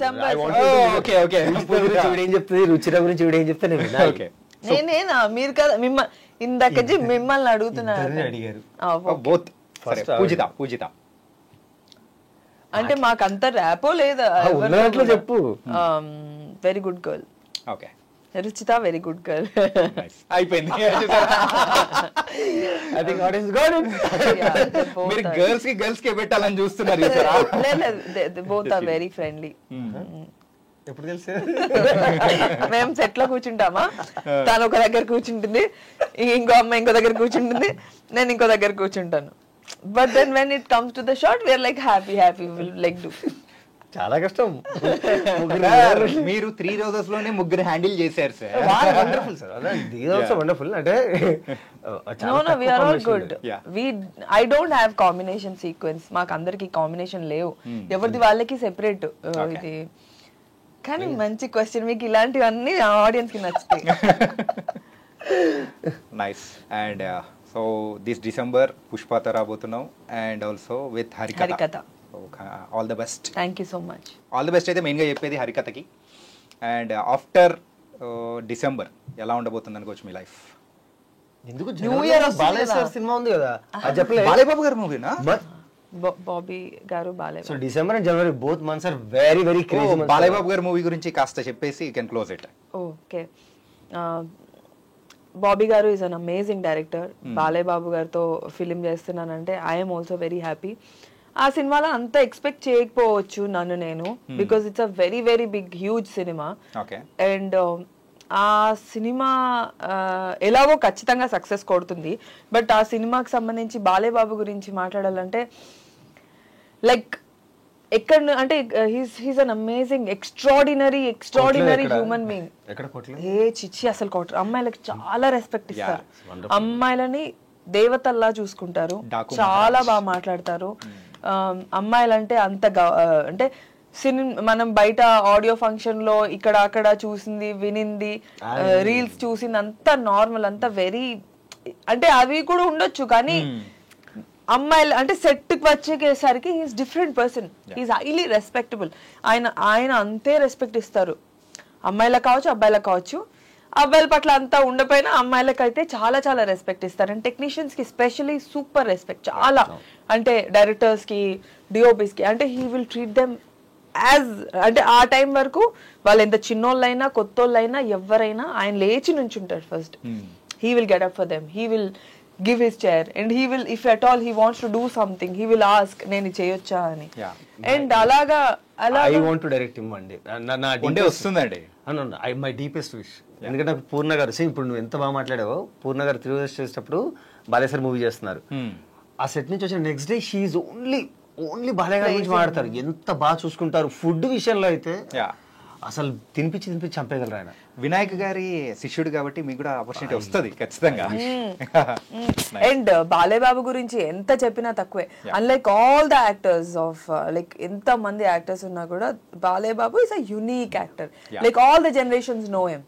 ఏం చెప్తుంది, రుచిర గురించి ఏం చెప్తే నేనేనా మీరు కదా ఇందాక మిమ్మల్ని అడుగుతున్నారు. అడిగారు బోత్. పూజిత అంటే మాకు అంత ర్యాపో లేదా, చెప్పు. Very good girl. Okay, Ruchitha very good girl. అయిపోయింది. మీరు గర్ల్స్ కి పెట్టాలని చూస్తున్నారు. Both are very friendly. ఎప్పుడు తెలుసు? మేము సెట్ లో కూర్చుంటామా, తను ఒక దగ్గర కూర్చుంటుంది, ఇంకో అమ్మాయి ఇంకో దగ్గర కూర్చుంటుంది, నేను ఇంకో దగ్గర కూర్చుంటాను. But then when it comes to the shot, we are like happy, we'll like do. చాలా కష్టం. మీరు 3 రోజెస్ లోనే 3 హ్యాండిల్ చేశారు sir. Wonderful sir. These also wonderful. అంటే no, we are all good. I don't have combination sequence. మాకు అందరికి కాంబినేషన్ లేవు, ఎవరిది వాళ్ళకి సెపరేట్. ఇది కానీ మంచి క్వశ్చన్, మీకు ఇలాంటివన్నీ ఆడియన్స్ కి నచ్చుతాయి. Nice. And so this December పుష్పతో రాబోతున్నాం, and also with Harikatha. All the best. Thank you so much. All the best అయితే మెయిన్గా చెప్పేది హరికథకి. అండ్ ఆఫ్టర్ డిసెంబర్ ఎలా ఉండబోతుంది అనుకోవచ్చు మీ లైఫ్? ఎందుకు new year Balayya sir cinema ఉంది కదా, అది చెప్పలేదు. బాలయ్య బాబు గారి మూవీనా? Bobby garu Balayya so December and January both months are very very crazy. Balayya Babu గారి మూవీ గురించి కాస్త చెప్పేసి you can close it. Okay, Bobby garu is an amazing director. Balayya Babu గారితో ఫిలిం చేస్తున్నానంటే ఐఎమ్ ఆల్సో వెరీ హ్యాపీ. ఆ సినిమాలో అంత ఎక్స్పెక్ట్ చేయకపోవచ్చు నన్ను నేను, because it's a very very big huge cinema. And ఆ సినిమా ఎలాగో ఖచ్చితంగా సక్సెస్ కొడుతుంది. బట్ ఆ సినిమాకి సంబంధించి బాలయ్య బాబు గురించి మాట్లాడాలంటే లైక్ ఎక్కడ అంటే he's an amazing extraordinary human being. చిచ్చి అసలు కొట్టరు. అమ్మాయిలకి చాలా రెస్పెక్ట్ ఇస్తారు, అమ్మాయిలని దేవతల్లా చూసుకుంటారు, చాలా బాగా మాట్లాడతారు. అమ్మాయిలంటే అంత అంటే మనం బయట ఆడియో ఫంక్షన్ లో ఇక్కడ అక్కడ చూసింది వినింది రీల్స్ చూసింది అంతా నార్మల్, అంతా వెరీ అంటే అవి కూడా ఉండొచ్చు, కానీ అమ్మాయిలు అంటే సెట్ కి వచ్చేసరికి he's different person, he's highly respectable. ఆయన అంతే రెస్పెక్ట్ ఇస్తారు, అమ్మాయిలకు కావచ్చు అబ్బాయిలకు కావచ్చు. అబ్బాయిల పట్ల అంతా ఉండపోయినా అమ్మాయిలకు అయితే చాలా చాలా రెస్పెక్ట్ ఇస్తారు. అండ్ టెక్నీషియన్స్ కి స్పెషలీ సూపర్ రెస్పెక్ట్ చాలా, అంటే డైరెక్టర్స్ కి డిఓపిస్ కి, అంటే he will treat them as, అంటే ఆ టైం వరకు వాళ్ళు ఎంత చిన్నోళ్ళైనా కొత్తోళ్ళైనా ఎవరైనా ఆయన లేచి నుంచుంటారు first. He will get up for them, he will give his chair and he will if at all he wants to do something he will ask నేను చేయొచ్చా అని. అండ్ అలాగా I want to direct him అండి, వస్తుందండి మై డీపెస్ట్ విష్. ఎందుకంటే నాకు పూర్ణ గారు ఇప్పుడు నువ్వు ఎంత బాగా మాట్లాడావో, పూర్ణ గారు త్రివేద్ చేసేటప్పుడు బాలయ్య సార్ మూవీ చేస్తున్నారు, ఆ సెట్ నుంచి వచ్చిన next day she only Balayya garu గురించి మాట్లాడతారు, ఎంత బాగా చూసుకుంటారు. ఫుడ్ విషయంలో అయితే అసలు తినిపించి చంపేయగలరు ఆయన. వినాయక్ గారి శిష్యుడు కాబట్టి మీకు కూడా ఆపర్చునిటీ వస్తుంది ఖచ్చితంగా. అండ్ బాలయ్య బాబు గురించి ఎంత చెప్పినా తక్కువే. Unlike all the actors of like ఎంత మంది యాక్టర్స్ ఉన్నా కూడా Balayya Babu is a unique actor. Like all the generations know him.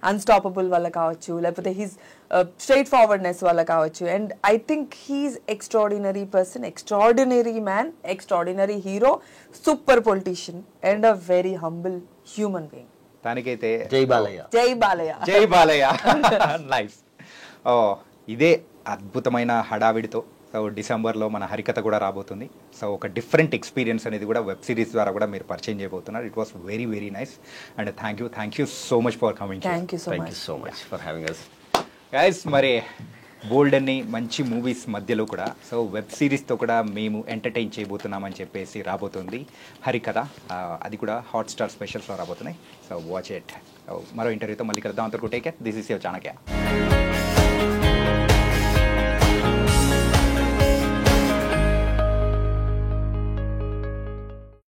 Unstoppable వల్ల కావచ్చు, లేకపోతే హీస్ స్ట్రైట్ ఫార్వర్డ్నెస్ వల్ల కావచ్చు. And I think he's extraordinary person, extraordinary man, extraordinary hero, super politician and a very humble human being. దానికైతే జై బాలయ్య, జై బాలయ్య, జై బాలయ్య. నైస్. ఇదే అద్భుతమైన హడావిడితో సో డిసెంబర్లో మన హరికథ కూడా రాబోతుంది. సో ఒక డిఫరెంట్ ఎక్స్పీరియన్స్ అనేది కూడా వెబ్ సిరీస్ ద్వారా కూడా మీరు పరిచయం చేయబోతున్నారు. It was very very nice and thank you so much for coming. Thank you so much for having us guys. మరి బోల్డ్ అన్ని మంచి మూవీస్ మధ్యలో కూడా సో వెబ్ సిరీస్తో కూడా మేము ఎంటర్టైన్ చేయబోతున్నామని చెప్పేసి రాబోతుంది హరికథ. అది కూడా హాట్స్టార్ స్పెషల్స్లో రాబోతున్నాయి. So watch it. మరో ఇంటర్వ్యూతో మళ్ళీ కలుద్దాం. అంతవరకు take care. This is your Chanakya.